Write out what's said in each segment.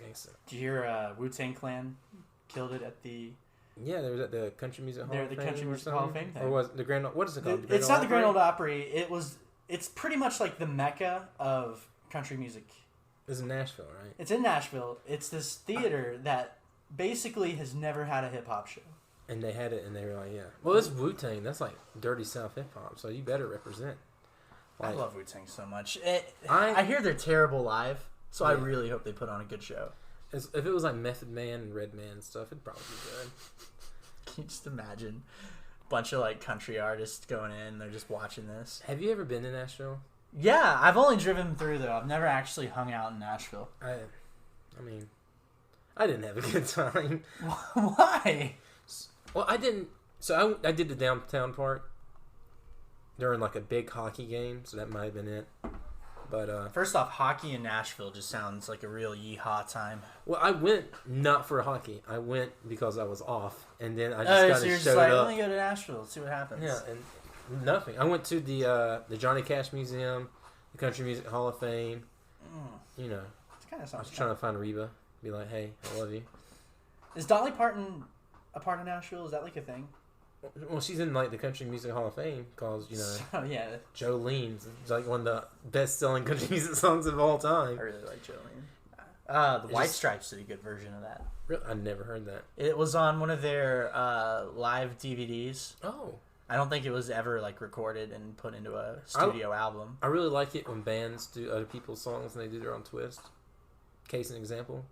think so. Did you hear Wu-Tang Clan killed it at the... Yeah, they was at the Country Music Hall of Fame. They're the Country Music Hall of Fame thing. Or was it the Grand... What is it called? It's not the Grand Ole Opry. It's pretty much like the mecca of country music. It's in Nashville, right? It's in Nashville. It's this theater that basically has never had a hip-hop show. And they had it, and they were like, yeah. Well, it's Wu-Tang. That's like dirty South hip-hop, so you better represent. Like, I love Wu-Tang so much. I hear they're terrible live, so yeah. I really hope they put on a good show. If it was like Method Man and Red Man and stuff, it'd probably be good. Can you just imagine a bunch of like country artists going in, they're just watching this? Have you ever been to Nashville? Yeah, I've only driven through though. I've never actually hung out in Nashville. I mean, I didn't have a good time. Why? Well, I didn't. So I did the downtown part during like a big hockey game, so that might have been it. But first off, hockey in Nashville just sounds like a real yeehaw time. Well, I went not for hockey. I went because I was off, and then I just kind of showed up. Let me go to Nashville, see what happens. Yeah, and nothing. I went to the Johnny Cash Museum, the Country Music Hall of Fame. You know, I was trying to find Reba, be like, "Hey, I love you." Is Dolly Parton a part of Nashville? Is that like a thing? Well, she's in like the Country Music Hall of Fame because Oh yeah, Jolene's like one of the best-selling country music songs of all time. I really like Jolene. The White Stripes did a good version of that. Really? I never heard that. It was on one of their live DVDs. Oh, I don't think it was ever like recorded and put into a studio album. I really like it when bands do other people's songs and they do their own twist. Case in example,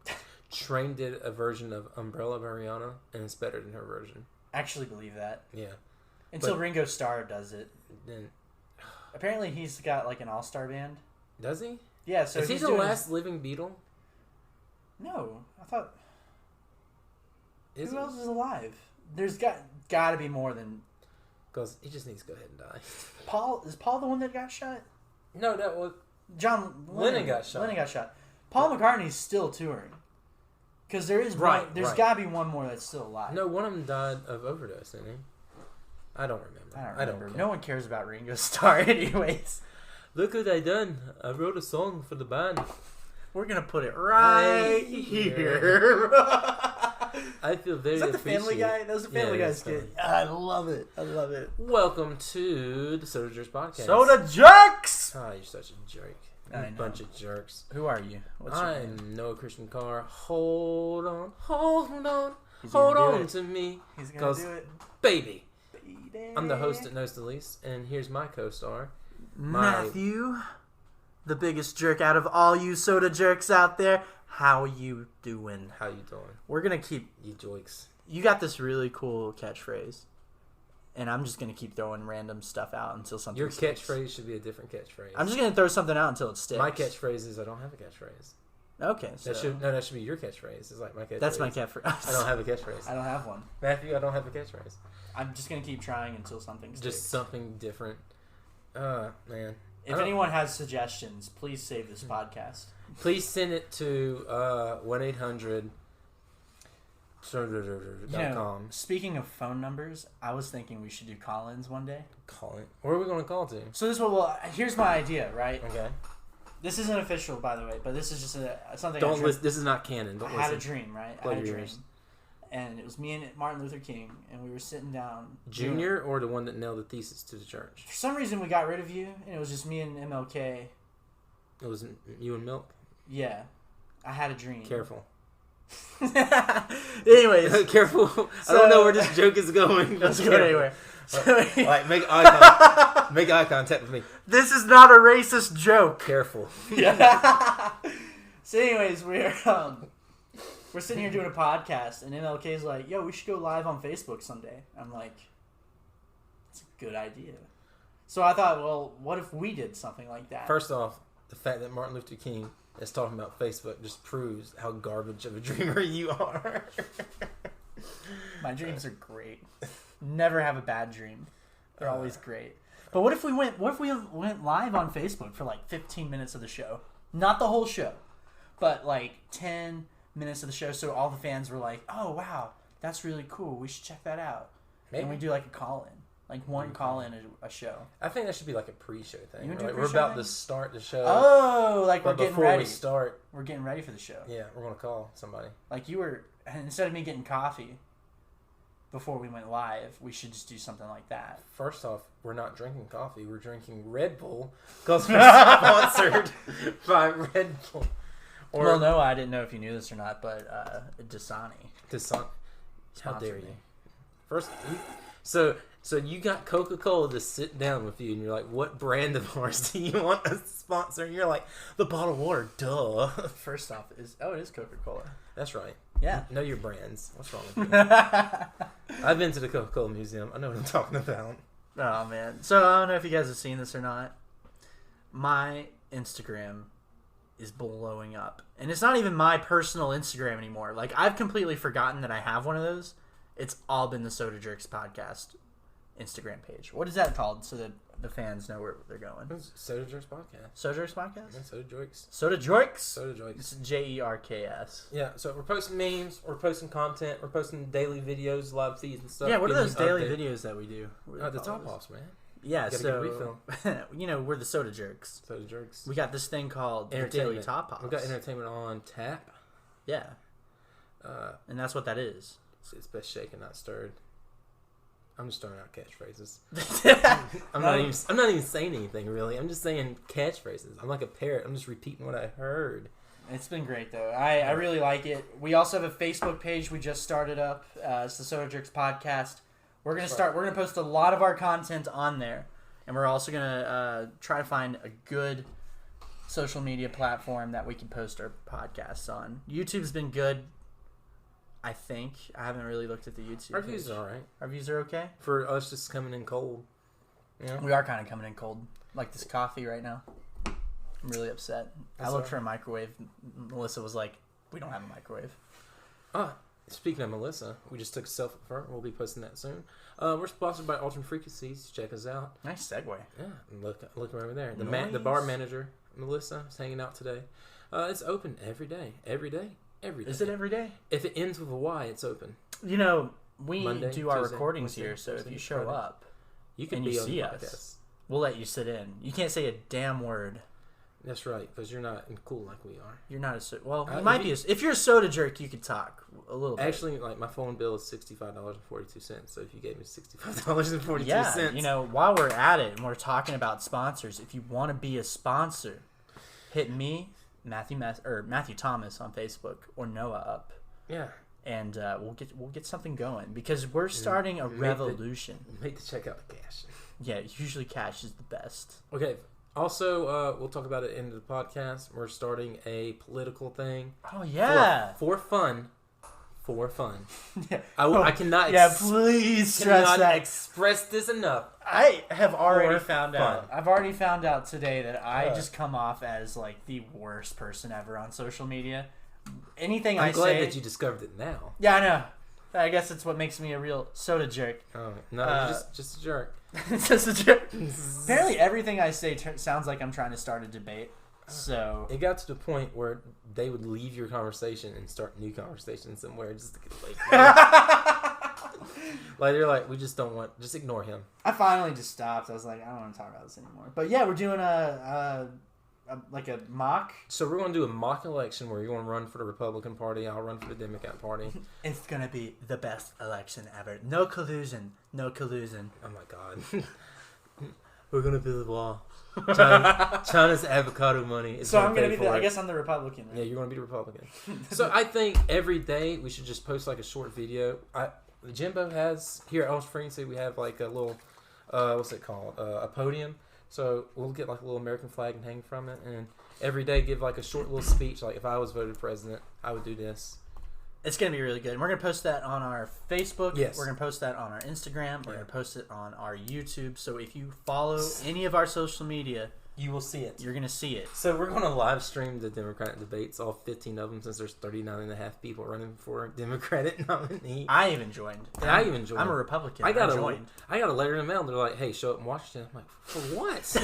Train did a version of Umbrella by Rihanna, and it's better than her version. Actually believe that. Yeah. Until Ringo Starr does it. Then apparently he's got like an all-star band. Does he? Yeah, so is he the last living Beatle? No. I thought who Who else is alive? There's got to be more than because he just needs to go ahead and die. Is Paul the one that got shot? No, that was John Lennon got shot. Lennon got shot. Paul McCartney's still touring. Because there's got to be one more that's still alive. No, one of them died of overdose, didn't he? I don't remember. I don't remember. No one cares about Ringo Starr anyways. Look what I done. I wrote a song for the band. We're going to put it right here. I feel very Is that the Family Guy? That was the Family Guy skit. I love it. Welcome to the Soda Jerks Podcast. Soda Jerks! Oh, you're such a jerk. A bunch of jerks. Who are you? What's your name? I'm Noah Christian Carr. Hold on to me. He's gonna do it. Baby. I'm the host that knows the least, and here's my co-star. Matthew, the biggest jerk out of all you soda jerks out there. How you doing? How you doing? We're gonna keep... You joiks. You got this really cool catchphrase. And I'm just going to keep throwing random stuff out until something Your sticks. catchphrase should be a different catchphrase. I'm just going to throw something out until it sticks. My catchphrase is I don't have a catchphrase. Okay. So that should be your catchphrase. It's like my catchphrase. That's my catchphrase. I don't have a catchphrase. I don't have one. Matthew, I don't have a catchphrase. I'm just going to keep trying until something sticks. Just something different. Man. If anyone has suggestions, please save this podcast. Please send it to 1-800... Speaking of phone numbers, I was thinking we should do call-ins one day. Call it. Where are we going to call to? So here's my idea, right? Okay. This isn't official, by the way, but this is just something. Don't listen. This is not canon. Don't I listen. had a dream, right? I had a dream, and it was me and Martin Luther King, and we were sitting down. Junior or the one that nailed the thesis to the church? For some reason, we got rid of you, and it was just me and MLK. It was you and Milk. Yeah, I had a dream. Careful. Anyways, careful. I don't know where this joke is going. Let's go anywhere. Like make eye contact with me. This is not a racist joke. Careful. Yeah. So, anyways, we're sitting here doing a podcast, and MLK's like, "Yo, we should go live on Facebook someday." I'm like, "That's a good idea." So I thought, well, what if we did something like that? First off, the fact that Martin Luther King is talking about Facebook just proves how garbage of a dreamer you are. My dreams are great. Never have a bad dream. They're always great. But what if we went live on Facebook for like 15 minutes of the show? Not the whole show, but like 10 minutes of the show, so all the fans were like, "Oh wow, that's really cool. We should check that out." Maybe. And we do like a call-in. Like one call in a show. I think that should be like a pre-show thing. You We're about to start the show. Oh, like we're getting ready. Before we start, we're getting ready for the show. Yeah, we're gonna call somebody. Like you were, instead of me getting coffee before we went live, we should just do something like that. First off, we're not drinking coffee. We're drinking Red Bull because we're sponsored by Red Bull. Well, no, I didn't know if you knew this or not, but Dasani. How dare you? First, so you got Coca-Cola to sit down with you, and you're like, what brand of ours do you want us to sponsor? And you're like, the bottled water, duh. First off, it is Coca-Cola. That's right. Yeah. Know your brands. What's wrong with you? I've been to the Coca-Cola Museum. I know what I'm talking about. Oh, man. So, I don't know if you guys have seen this or not. My Instagram is blowing up. And it's not even my personal Instagram anymore. Like, I've completely forgotten that I have one of those. It's all been the Soda Jerks podcast Instagram page. What is that called so that the fans know where they're going? Soda Jerks podcast. Soda Jerks podcast? Yeah, Soda Jerks. Soda Jerks? Soda Jerks. It's Jerks. Yeah, so we're posting memes, we're posting content, we're posting daily videos, live feeds and stuff. Yeah, what are those daily videos that we do? The Top Offs, man. Yeah, so, we're the Soda Jerks. Soda Jerks. We got this thing called the Daily Top Offs. We got entertainment on tap. Yeah. And that's what that is. It's best shaken, not stirred. I'm just throwing out catchphrases. I'm not even saying anything really. I'm just saying catchphrases. I'm like a parrot. I'm just repeating what I heard. It's been great though. I really like it. We also have a Facebook page we just started up. It's the Soda Jerks podcast. We're gonna post a lot of our content on there, and we're also gonna try to find a good social media platform that we can post our podcasts on. YouTube's been good. I think. I haven't really looked at the YouTube. Our views are alright. Our views are okay? For us just coming in cold. Yeah. We are kind of coming in cold. Like this coffee right now. I'm really upset. I looked for a microwave. Melissa was like, we don't have a microwave. Speaking of Melissa, we just took a selfie of her. We'll be posting that soon. We're sponsored by Alternate Frequencies. Check us out. Nice segue. Yeah. Look over there. The bar manager, Melissa, is hanging out today. It's open every day. Every day. Every day. Is it every day? If it ends with a Y, it's open. You know, we Monday, do our Tuesday, recordings Wednesday, here, so Thursday, if you show Friday. up You can and be you on see the us, podcast. we'll let you sit in. You can't say a damn word. That's right, because you're not cool like we are. You're not you might be. If you're a soda jerk, you could talk a little bit. Actually, like my phone bill is $65.42. So if you gave me $65.42, yeah, you know, while we're at it and we're talking about sponsors, if you want to be a sponsor, hit me, Matthew Thomas on Facebook or Noah up. Yeah, and we'll get something going because we're starting a revolution. Make the check out the cash. Yeah, usually cash is the best. Okay. Also, we'll talk about it in the podcast. We're starting a political thing. Oh yeah, for fun. Yeah. I cannot. Yeah, please stress that. Express this enough. I have already found out. I've already found out today that I just come off as like the worst person ever on social media. Anything I'm I glad say, that you discovered it now. Yeah, I know. I guess it's what makes me a real soda jerk. Oh no, you're just a jerk. Just a jerk. Apparently, everything I say sounds like I'm trying to start a debate. So it got to the point where they would leave your conversation and start new conversations somewhere just to get like they're like, we just don't want, just ignore him. I finally just stopped. I was like, I don't want to talk about this anymore. But yeah, we're doing a mock. So we're going to do a mock election where you're going to run for the Republican Party. I'll run for the Democrat Party. It's going to be the best election ever. No collusion. No collusion. Oh my God. We're going to build a wall. China's avocado money is so I'm going to be I guess I'm the Republican. Right? Yeah, you're going to be the Republican. So I think every day we should just post like a short video. Jimbo has, here at Elm Frequency, we have like a little, what's it called? A podium. So we'll get like a little American flag and hang from it, and every day give like a short little speech. Like if I was voted president, I would do this. It's gonna be really good. And we're gonna post that on our Facebook. Yes. We're gonna post that on our Instagram. We're gonna post it on our YouTube. So if you follow any of our social media, You will see it. You're going to see it. So we're going to live stream the Democratic debates, all 15 of them, since there's 39 and a half people running for a Democratic nominee. I even joined. And I even joined. I'm a Republican. I got a letter in the mail. They're like, hey, show up in Washington. I'm like, for what?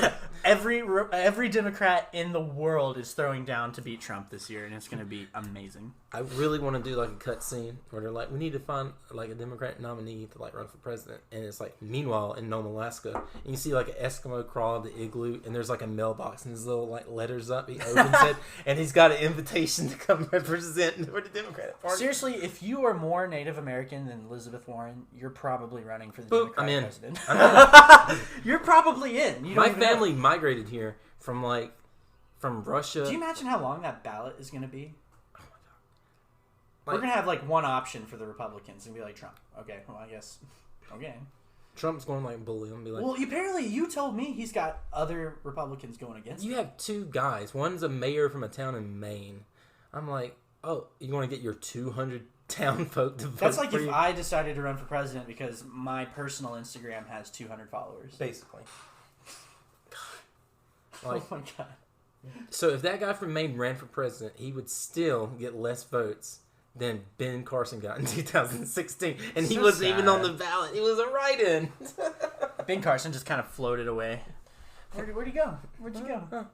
Every Democrat in the world is throwing down to beat Trump this year, and it's going to be amazing. I really want to do like a cut scene where they're like, we need to find like a Democratic nominee to like run for president. And it's like, meanwhile, in Nome, Alaska, and you see like an Eskimo crawl in the igloo, and there's like a mailbox and his little like letters up. He opens it, and he's got an invitation to come represent for the Democratic Party. Seriously, if you are more Native American than Elizabeth Warren, you're probably running for the Democratic president. I'm in. You're probably in. You don't My family migrated here from Russia. Do you imagine how long that ballot is going to be? Oh my god! We're going to have like one option for the Republicans and be like Trump. Okay, well I guess. Okay. Trump's going like bully him and be like, well, apparently you told me he's got other Republicans going against him. You have two guys. One's a mayor from a town in Maine. I'm like, oh, you want to get your 200 town folk to vote? That's like for if you? I decided to run for president because my personal Instagram has 200 followers. Basically. Oh my god. So if that guy from Maine ran for president, he would still get less votes than Ben Carson got in 2016. And he wasn't even on the ballot. He was a write-in. Ben Carson just kind of floated away. Where'd he go? Where'd you go?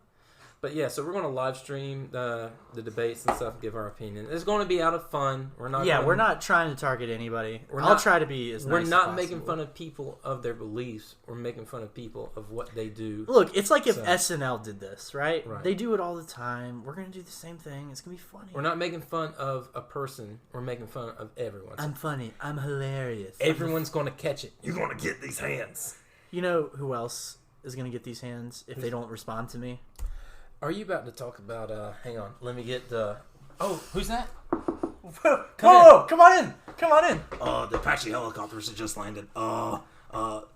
But yeah, so we're going to live stream the debates and stuff, give our opinion. It's going to be out of fun. We're not trying to target anybody. I'll try to be as nice We're not as making fun of people of their beliefs. We're making fun of people of what they do. Look, it's like if SNL did this, right? Right? They do it all the time. We're going to do the same thing. It's going to be funny. We're not making fun of a person. We're making fun of everyone. I'm funny. I'm hilarious. Everyone's going to catch it. You're going to get these hands. You know who else is going to get these hands if they don't respond to me? Are you about to talk about, hang on, let me get the... Oh, who's that? Come on in! Come on in! The Apache helicopters have just landed.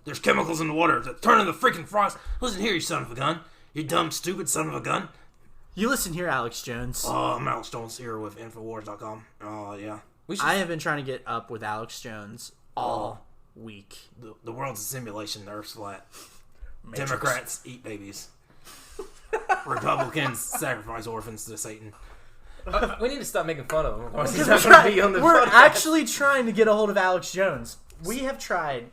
There's chemicals in the water. Turning the freaking frost. Listen here, you son of a gun. You dumb, stupid son of a gun. You listen here, Alex Jones. I'm Alex Jones here with Infowars.com. Yeah. I have been trying to get up with Alex Jones all week. The world's a simulation. The Earth's flat. Matrix. Democrats eat babies. Republicans sacrifice orphans to Satan. We need to stop making fun of him. We're actually trying to get a hold of Alex Jones. We have tried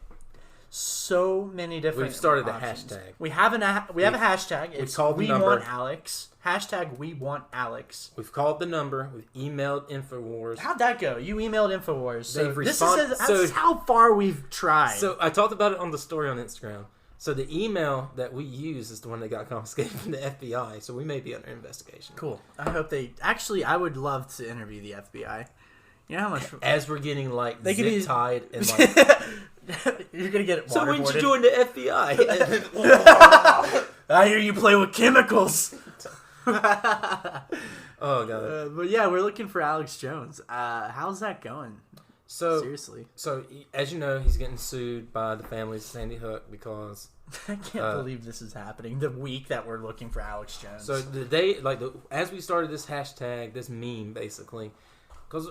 so many different. We've started options. a hashtag. We have a hashtag. It's called the We number. Want Alex. Hashtag We Want Alex. We've called the number. We've emailed Infowars. How'd that go? You emailed Infowars. So this is how far we've tried. So I talked about it on the story on Instagram. So the email that we use is the one that got confiscated from the FBI. So we may be under investigation. Cool. I hope they... Actually, I would love to interview the FBI. You know how much... As we're getting, like, zip-tied and, like... You're going to get So when did you join the FBI? I hear you play with chemicals. Oh, God. But yeah, we're looking for Alex Jones. How's that going? So seriously. So, as you know, he's getting sued by the families of Sandy Hook because... I can't believe this is happening the week that we're looking for Alex Jones. So the day, as we started this hashtag, this meme, basically, because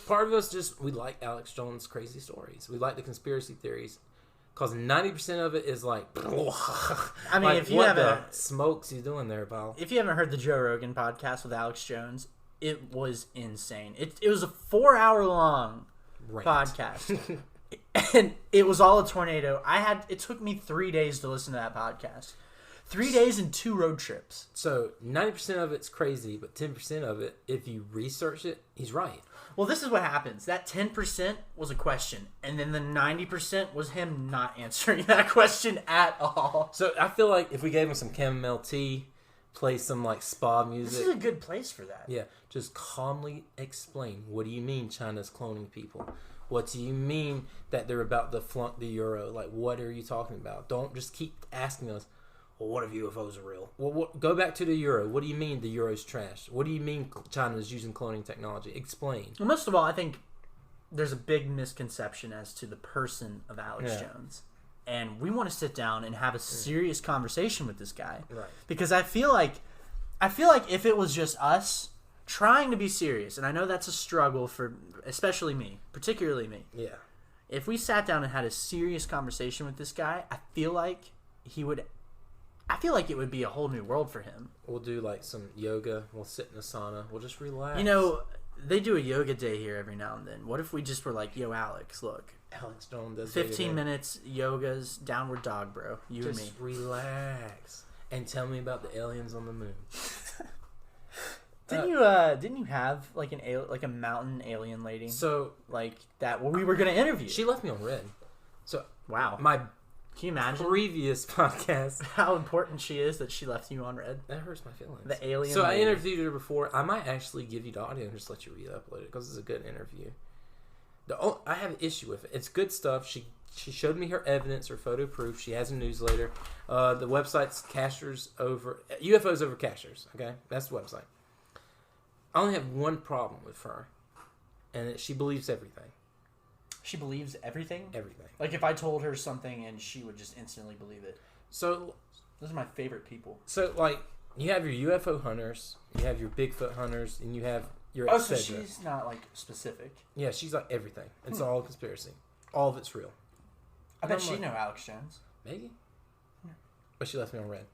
part of us we like Alex Jones' crazy stories. We like the conspiracy theories. Because 90% of it is like... I mean, if you haven't... What the smokes he's doing there, pal? If you haven't heard the Joe Rogan podcast with Alex Jones, it was insane. It was a 4-hour-long... podcast. And it was all a tornado. It took me 3 days to listen to that podcast. 3 days and 2 road trips. So 90% of it's crazy, but 10% of it, if you research it, he's right. Well, this is what happens. That 10% was a question, and then the 90% was him not answering that question at all. So I feel like if we gave him some chamomile tea, play some like spa music. This is a good place for that. Yeah, just calmly explain. What do you mean China's cloning people? What do you mean that they're about to flunk the euro? Like, what are you talking about? Don't just keep asking us, well, what if UFOs are real? Well, go back to the euro. What do you mean the euro's trash? What do you mean China is using cloning technology? Explain. Well, most of all, I think there's a big misconception as to the person of Alex Jones. And we want to sit down and have a serious conversation with this guy. Right. Because I feel like if it was just us trying to be serious, and I know that's a struggle for especially me, particularly me. Yeah. If we sat down and had a serious conversation with this guy, I feel like he would I feel like it would be a whole new world for him. We'll do like some yoga. We'll sit in a sauna. We'll just relax. You know, they do a yoga day here every now and then. What if we just were like, yo, Alex, look. Alex Jones does 15 minutes, yoga's downward dog, bro. You just and me. relax. And tell me about the aliens on the moon. Didn't you have like a mountain alien lady? So like that we were gonna interview. She left me on red. So wow. My Can you imagine previous podcast how important she is that she left you on red? That hurts my feelings. The alien. So lady. I interviewed her before. I might actually give you the audio and just let you re-upload it because it's a good interview. I have an issue with it. It's good stuff. She showed me her evidence, her photo proof. She has a newsletter. The website's UFOs over cachers. Okay, that's the website. I only have one problem with her, and she believes everything. She believes everything? Everything. Like if I told her something and she would just instantly believe it. So those are my favorite people. So like you have your UFO hunters, you have your Bigfoot hunters, and you have your so she's not like specific. Yeah, she's like everything. It's all conspiracy. All of it's real. I bet she know Alex Jones. Maybe. Yeah. But she left me on red.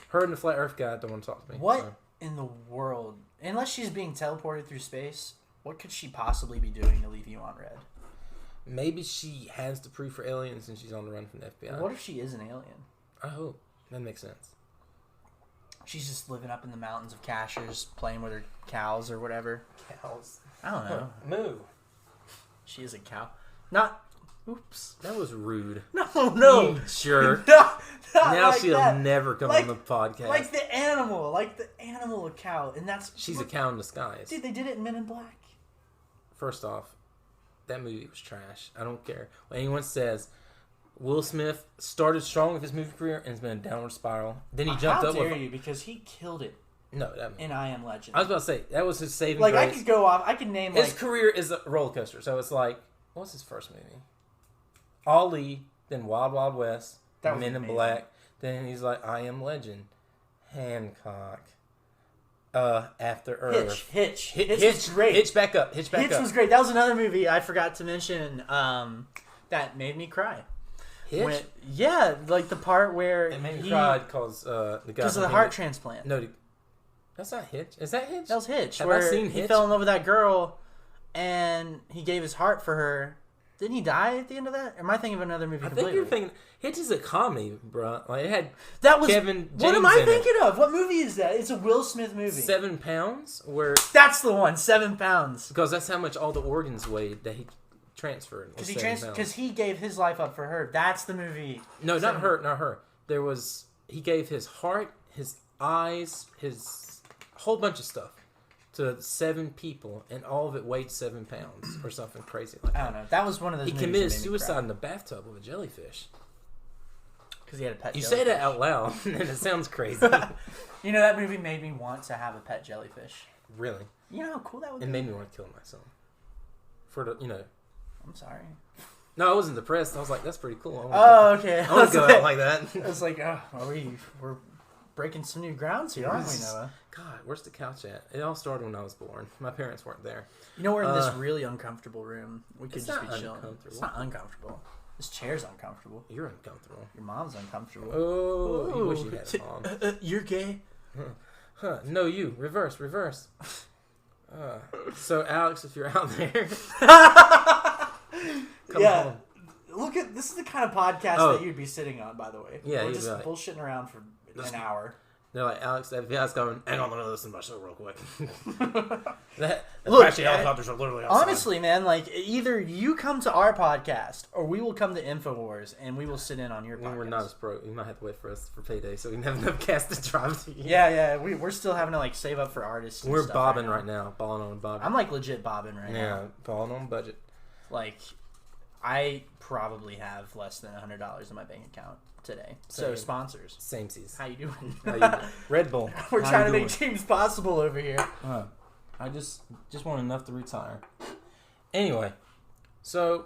Her and the Flat Earth guy don't want to talk to me. What in the world? Unless she's being teleported through space, what could she possibly be doing to leave you on red? Maybe she has the proof for aliens and she's on the run from the FBI. What if she is an alien? I hope. That makes sense. She's just living up in the mountains of Cashers, playing with her cows or whatever. Cows? I don't know. Moo. She is a cow. Not... Oops. That was rude. No. You jerk. Not now like she'll that. never come on the podcast. Like the animal a cow. And that's... She's a cow in disguise. Dude, they did it in Men in Black. First off, that movie was trash. I don't care what anyone says. Will Smith started strong with his movie career and has been a downward spiral. Then he jumped up. How dare you? Because he killed it. No, in I Am Legend. I was about to say that was his saving grace. Like I could go off. I could name his career is a roller coaster. So it's like, what's his first movie? Ali, then Wild Wild West, Men in Black. Then he's like, I Am Legend, Hancock. After Earth. Hitch was great. Hitch back up. Hitch was great. That was another movie I forgot to mention that made me cry. Hitch? Like the part where it made me cry because the guy because of the heart transplant. No, that's not Hitch. Is that Hitch? That was Hitch. Have where I seen Hitch? He fell in love with that girl, and he gave his heart for her. Didn't he die at the end of that? Or am I thinking of another movie? I think you're thinking Hitch is a comedy, bro. Like it had Kevin James. What am I thinking of? What movie is that? It's a Will Smith movie. 7 pounds. Where that's the one. 7 pounds. Because that's how much all the organs weighed that he transferred. Because he gave his life up for her. That's the movie. No, not her. He gave his heart, his eyes, his whole bunch of stuff to 7 people, and all of it weighed 7 pounds or something crazy like that. I don't know. That was one of those. He committed suicide in the bathtub with a jellyfish. Because he had a pet. You say that out loud, and it sounds crazy. You know, that movie made me want to have a pet jellyfish. Really? You know how cool that would be? It made me want to kill myself. I'm sorry. No, I wasn't depressed. I was like, that's pretty cool. Okay. I want to go out like that. I was like, we're breaking some new grounds here, aren't we, Noah? God, where's the couch at? It all started when I was born. My parents weren't there. You know, we're in this really uncomfortable room. We could just be chilling. It's not uncomfortable. This chair's uncomfortable. You're uncomfortable. Your mom's uncomfortable. Oh, you wish you had a mom. You're gay. Huh. No, you. Reverse. So, Alex, if you're out there, come home. Look at this is the kind of podcast that you'd be sitting on, by the way. Yeah, we're just bullshitting around for an hour. They're like, Alex, the FBI's coming. Hang on, let me listen to my show real quick. Look, helicopters are literally outside. Honestly, man, like either you come to our podcast or we will come to InfoWars and we will sit in on your podcast. We're not as broke. You might have to wait for us for payday, so we can have enough gas to drive to you. Yeah, we're still having to like save up for artists. We're bobbing right now, balling on a budget. I'm like legit bobbing right now. Yeah, balling on a budget. Like, I probably have less than $100 in my bank account today. So sponsors. Samesies. How you doing? How you doing? Red Bull. We're trying to make teams possible over here. I just want enough to retire. Anyway, so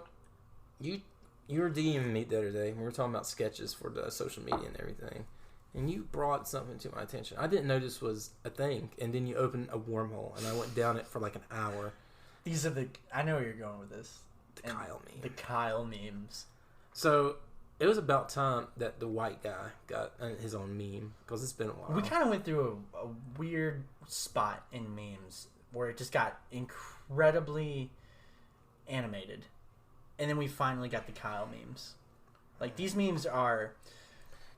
you were DMing me the other day. We were talking about sketches for the social media and everything, and you brought something to my attention. I didn't know this was a thing, and then you opened a wormhole, and I went down it for like an hour. These are I know where you're going with this. The Kyle meme. The Kyle memes. So it was about time that the white guy got his own meme, because it's been a while. We kind of went through a weird spot in memes where it just got incredibly animated. And then we finally got the Kyle memes. Like, these memes are...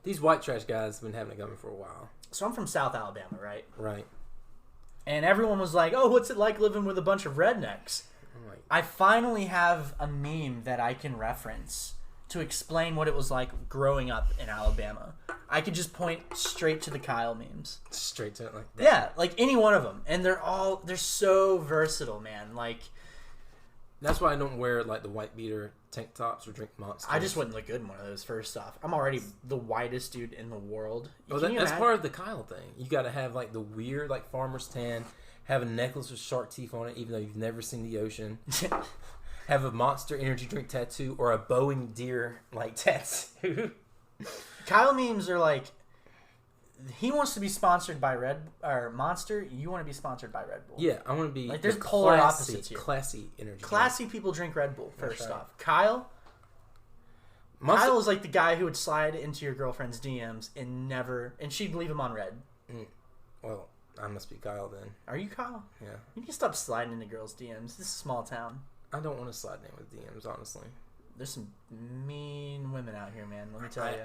These white trash guys have been having it going for a while. So I'm from South Alabama, right? Right. And everyone was like, oh, what's it like living with a bunch of rednecks? Like, I finally have a meme that I can reference to explain what it was like growing up in Alabama. I could just point straight to the Kyle memes. straight to it like that. Yeah, like any one of them. And they're so versatile, man. Like, that's why I don't wear like the white beater tank tops or drink Monsters. I just wouldn't look good in one of those, first off. I'm already the whitest dude in the world. Well, that's part of the Kyle thing. You got to have like the weird like farmer's tan, have a necklace with shark teeth on it even though you've never seen the ocean. Have a Monster energy drink tattoo or a Boeing deer like tattoo. Kyle memes are like, he wants to be sponsored by Monster. You want to be sponsored by Red Bull. Yeah, I want to be like, there's polar opposites here. Classy energy. Classy people drink Red Bull. First right. off, Kyle is like the guy who would slide into your girlfriend's DMs and she'd leave him on red. Well, I must be Kyle then. Are you Kyle? Yeah. You need to stop sliding into girls' DMs. This is a small town. I don't want to slide in with DMs, honestly. There's some mean women out here, man. Let me tell you.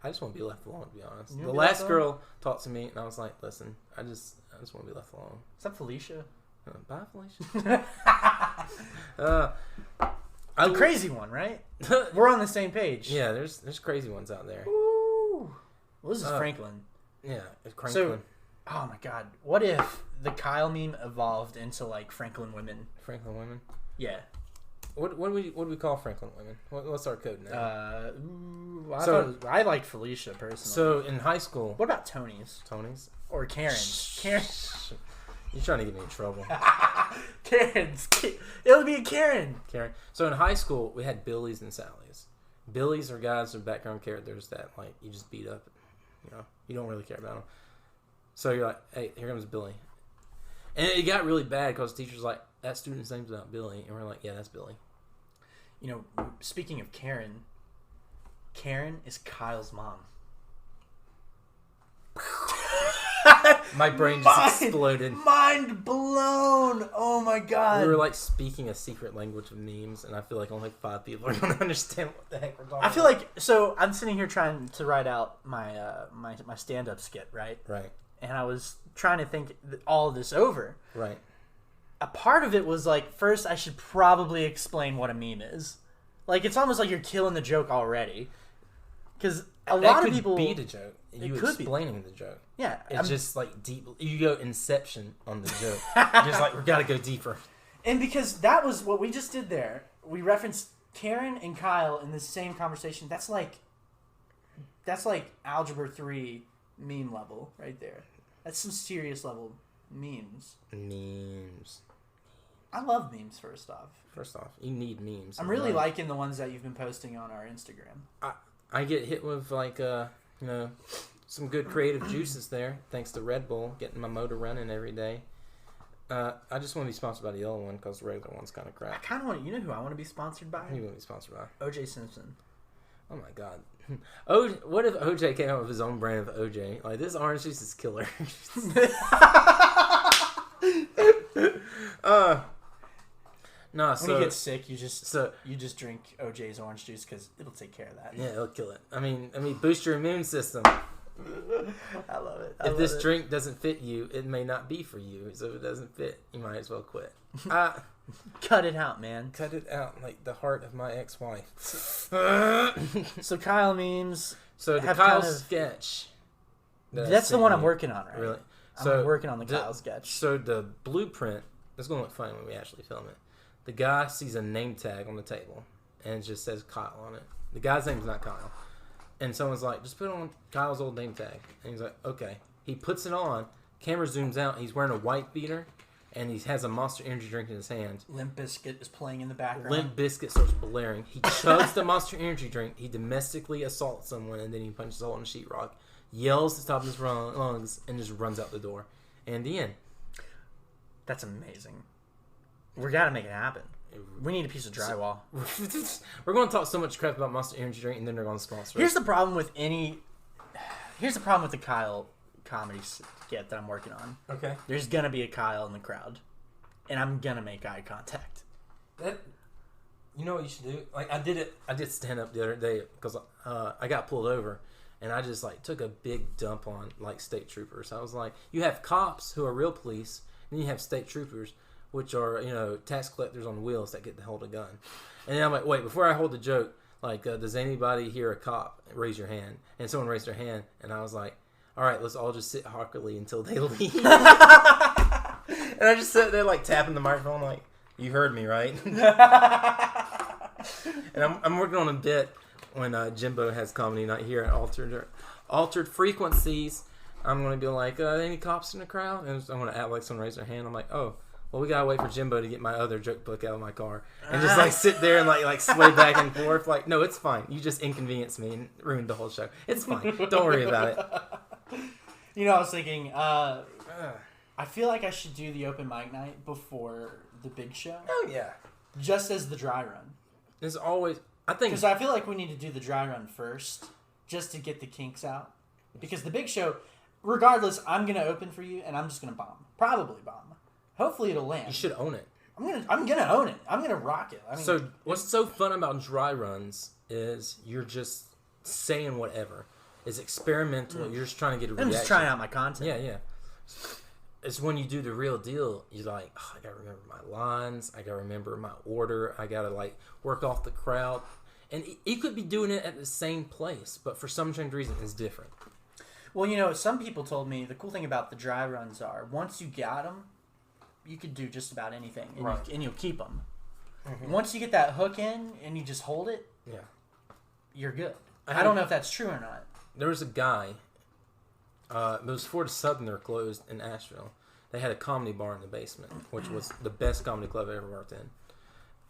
I just want to be left alone, to be honest. The last girl talked to me, and I was like, "Listen, I just want to be left alone." Is that Felicia? Bye, Felicia. The crazy one, right? We're on the same page. Yeah, there's crazy ones out there. Ooh. Well, this is Franklin. Yeah, it's Franklin. So, oh my God, what if the Kyle meme evolved into like Franklin women? Franklin women. Yeah. What do we call Franklin women? What's our code now? I liked Felicia personally. So in high school, what about Tony's? Tony's Or Karen's? Karen. You're trying to get me in trouble. Karen's. It would be a Karen. Karen. So in high school, we had Billies and Sallies. Billies are guys with background characters that like you just beat up. You know, you don't really care about them. So you're like, hey, here comes Billy. And it got really bad because the teacher's like, that student's name's not Billy. And we're like, yeah, that's Billy. You know, speaking of Karen, Karen is Kyle's mom. My brain just exploded. Mind blown. Oh my God. We were like speaking a secret language of memes, and I feel like only 5 people are going to understand what the heck we're talking about. I feel like, so I'm sitting here trying to write out my my stand-up skit, right? Right. And I was trying to think all of this over. Right. A part of it was like, first I should probably explain what a meme is. Like, it's almost like you're killing the joke already. Because a lot of people... It could be the joke. You explaining the joke. Yeah. It's just like deep. You go Inception on the joke. Just like, we got to go deeper. And because that was what we just did there. We referenced Karen and Kyle in the same conversation. That's like Algebra 3 meme level right there. That's some serious level memes. Memes. I love memes, first off. First off, you need memes. I'm really liking the ones that you've been posting on our Instagram. I get hit with like, some good creative juices there, thanks to Red Bull, getting my motor running every day. I just want to be sponsored by the yellow one because the regular one's kind of crap. I kind of want, you know who I want to be sponsored by? Who you want to be sponsored by? OJ Simpson. Oh my God. What if OJ came out with his own brand of OJ? Like, this orange juice is killer. No, so when you get sick, you just drink OJ's orange juice because it'll take care of that. Yeah, it'll kill it. I mean, boost your immune system. I love it. If this drink doesn't fit you, it may not be for you. So if it doesn't fit, you might as well quit. Cut it out, man. Cut it out, like the heart of my ex-wife. So Kyle memes. So the Kyle sketch. That's the one I'm working on, right? Really? I'm working on the Kyle sketch. So the blueprint. It's going to look funny when we actually film it. The guy sees a name tag on the table, and it just says Kyle on it. The guy's name's not Kyle. And someone's like, just put on Kyle's old name tag. And he's like, okay. He puts it on. Camera zooms out. He's wearing a white beater, and he has a Monster Energy drink in his hand. Limp Bizkit is playing in the background. Limp Bizkit starts blaring. He chugs the Monster Energy drink. He domestically assaults someone, and then he punches a hole in the sheetrock. Yells to the top of his lungs, and just runs out the door. And the end. That's amazing. We got to make it happen. We need a piece of drywall. We're going to talk so much crap about Monster Energy Drink, and then they're going to sponsor Here's us. the problem with the Kyle comedy skit that I'm working on. Okay. There's gonna be a Kyle in the crowd, and I'm gonna make eye contact. You know what you should do? Like I did stand up the other day because I got pulled over, and I just like took a big dump on like state troopers. I was like, you have cops who are real police, and you have state troopers, which are tax collectors on wheels that get to hold a gun. And then I'm like, wait, before I hold the joke, like, does anybody hear a cop? Raise your hand. And someone raised their hand, and I was like, all right, let's all just sit awkwardly until they leave. And I just sat there like tapping the microphone, like, you heard me, right? And I'm working on a bit when Jimbo has comedy night here at Altered Frequencies. I'm going to be like, any cops in the crowd? And I'm going to act like someone raised their hand. I'm like, oh, well, we got to wait for Jimbo to get my other joke book out of my car. And just like sit there and like sway back and forth. Like, no, it's fine. You just inconvenienced me and ruined the whole show. It's fine. Don't worry about it. I was thinking, I feel like I should do the open mic night before the big show. Oh, yeah. Just as the dry run. There's always, I think. Because I feel like we need to do the dry run first, just to get the kinks out. Because the big show, regardless, I'm going to open for you, and I'm just going to bomb. Probably bomb. Hopefully it'll land. You should own it. I'm gonna own it. I'm gonna rock it. I mean, so what's so fun about dry runs is you're just saying whatever. It's experimental. You're just trying to get a reaction. I'm just trying out my content. Yeah. It's when you do the real deal, you're like, I gotta remember my lines. I gotta remember my order. I gotta like work off the crowd. And you could be doing it at the same place, but for some strange reason, it's different. Well, some people told me the cool thing about the dry runs are once you got them, you could do just about anything, and, right. You'll keep them. Mm-hmm. Once you get that hook in and you just hold it, you're good. I don't know if that's true or not. There was a guy, it was before the Southerner closed in Asheville. They had a comedy bar in the basement, which was the best comedy club I ever worked in.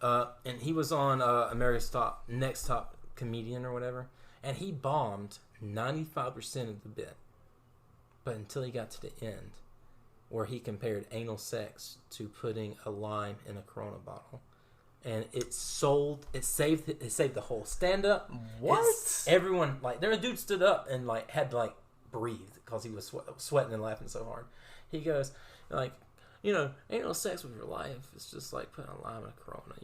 And he was on America's Next Top Comedian or whatever, and he bombed 95% of the bit. But until he got to the end, where he compared anal sex to putting a lime in a Corona bottle. And it saved the whole stand-up. What? Everyone, like, there a dude stood up and, like, had to, like, breathe because he was sweating and laughing so hard. He goes, like, anal sex with your life is just like putting a lime in a Corona.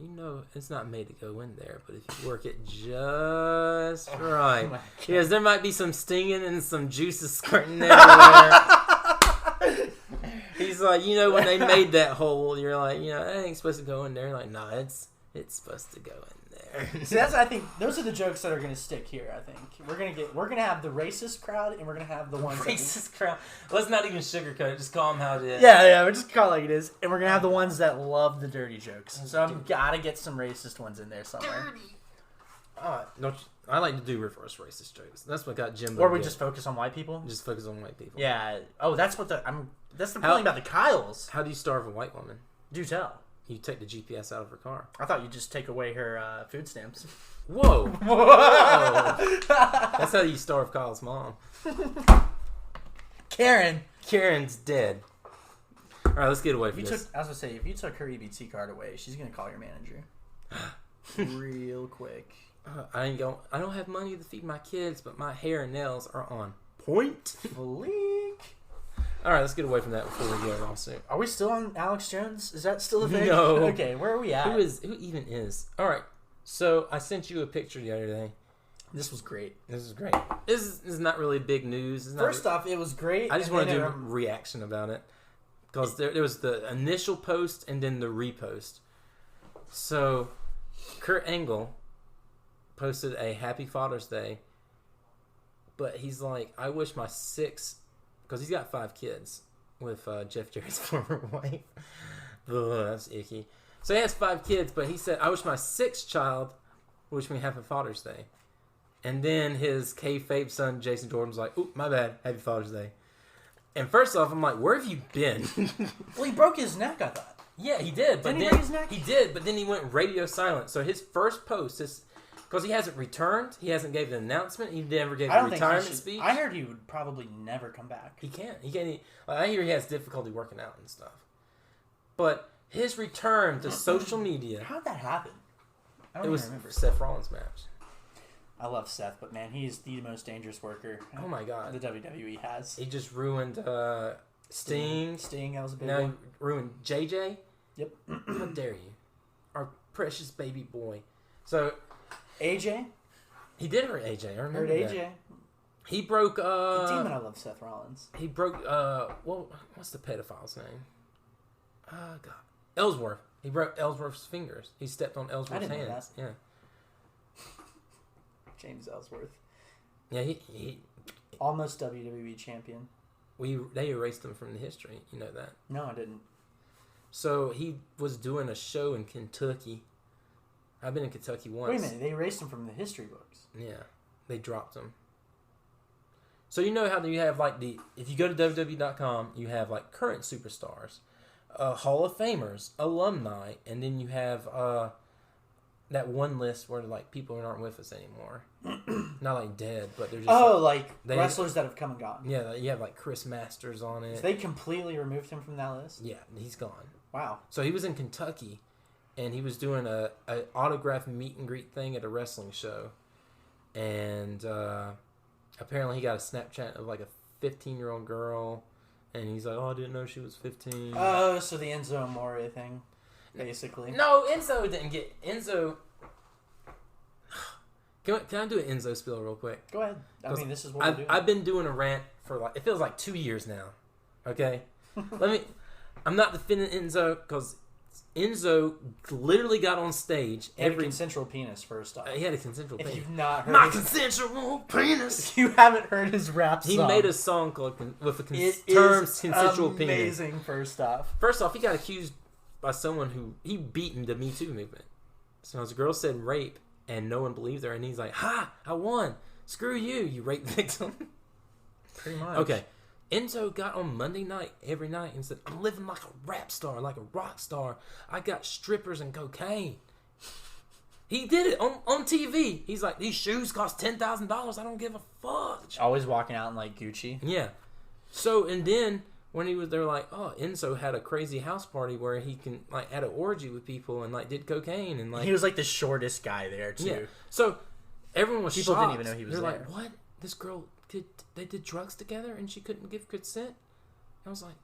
It's not made to go in there, but if you work it just right. Yes, there might be some stinging and some juices squirting everywhere. He's like, when they made that hole, you're like, that ain't supposed to go in there. Like, no, it's supposed to go in there. See, I think those are the jokes that are going to stick here. I think we're gonna have the racist crowd, and we're gonna have the ones crowd. Let's not even sugarcoat it. Just call them how it is. Yeah, we're just call it like it is, and we're gonna have the ones that love the dirty jokes. So I've got to get some racist ones in there somewhere. Dirty. I like to do reverse racist jokes. That's what got Jimbo. Or we just focus on white people. Just focus on white people. Yeah. Oh, that's the point about the Kyles. How do you starve a white woman? Do tell. You take the GPS out of her car. I thought you'd just take away her food stamps. Whoa. Whoa. That's how you starve Kyle's mom. Karen's dead. All right, let's get away from this. I was going to say, if you took her EBT card away, she's going to call your manager. Real quick. I don't have money to feed my kids, but my hair and nails are on point. Bleak. All right, let's get away from that before we get a lawsuit. Are we still on Alex Jones? Is that still a thing? No. Okay, where are we at? Who even is? All right, so I sent you a picture the other day. This was great. This is great. This is not really big news. First off, it was great. I just want to do a reaction about it because there was the initial post and then the repost. So, Kurt Angle posted a Happy Father's Day, but he's like, I wish my because he's got 5 kids with Jeff Jarrett's former wife. Ugh, that's icky. So he has 5 kids, but he said, I wish my 6th child wish me Happy Father's Day. And then his kayfabe son, Jason Jordan, was like, oop, my bad, Happy Father's Day. And first off, I'm like, where have you been? Well, he broke his neck, I thought. Yeah, he did. Didn't he break his neck? He did, but then he went radio silent. So his first post is... Because he hasn't returned. He hasn't gave an announcement. He never gave a retirement speech. I heard he would probably never come back. He can't. I hear he has difficulty working out and stuff. But His return to social media. How'd that happen? I don't It was even remember. Seth Rollins' match. I love Seth, but man, he's the most dangerous worker. Oh my god. The WWE has. He just ruined Sting. Sting, that was a big Now one. he ruined JJ. Yep. How dare you? Our precious baby boy. So AJ? he did hurt AJ. I remember Heard AJ. that. He broke The demon, I love Seth Rollins. he broke what's the pedophile's name? God. Ellsworth. He broke Ellsworth's fingers. He stepped on Ellsworth's didn't know hands. that. Yeah. James Ellsworth. Yeah, he Almost WWE champion. they erased him from the history. You know that. No, I didn't. So he was doing a show in Kentucky. I've been in Kentucky once. Wait a minute, they erased him from the history books. Yeah, they dropped him. So you know how you have like if you go to WWE.com, you have like current superstars, Hall of Famers, alumni, and then you have that one list where like people who aren't with us anymore, not like dead, but they're just like wrestlers that have come and gone. Yeah, you have like Chris Masters on it. So they completely removed him from that list? Yeah, he's gone. Wow. So he was in Kentucky, and he was doing a autograph meet and greet thing at a wrestling show, and apparently he got a Snapchat of like a 15-year-old girl, and he's like, "Oh, I didn't know she was 15." Oh, so the Enzo Amore thing, basically. No, Enzo didn't get Enzo. Can I do an Enzo spiel real quick? Go ahead. I mean, this is what we're doing. I've been doing a rant for like it feels like 2 years now. Okay, I'm not defending Enzo because Enzo literally got on stage. He had a consensual penis, first off. He had a consensual penis. If you've not heard My his, consensual penis. if you haven't heard his rap song, He made a song called with a it term is consensual penis. amazing, first off. First off, he got accused by someone who he beaten the Me Too movement. So his girl said rape, and no one believed her, and he's like, "Ha! I won. Screw you, you rape victim." Pretty much. Okay. Enzo got on Monday night every night and said, "I'm living like a rap star, like a rock star. I got strippers and cocaine." He did it on TV. He's like, "These shoes cost $10,000. I don't give a fuck." Always walking out in like Gucci. Yeah. So, and then when he was there, like, "Oh, Enzo had a crazy house party where he can like had an orgy with people and like did cocaine and like." He was like the shortest guy there too. Yeah. So everyone was People shocked. didn't even know he was They're there. like, "What? This girl they did drugs together and she couldn't give consent?" I was like,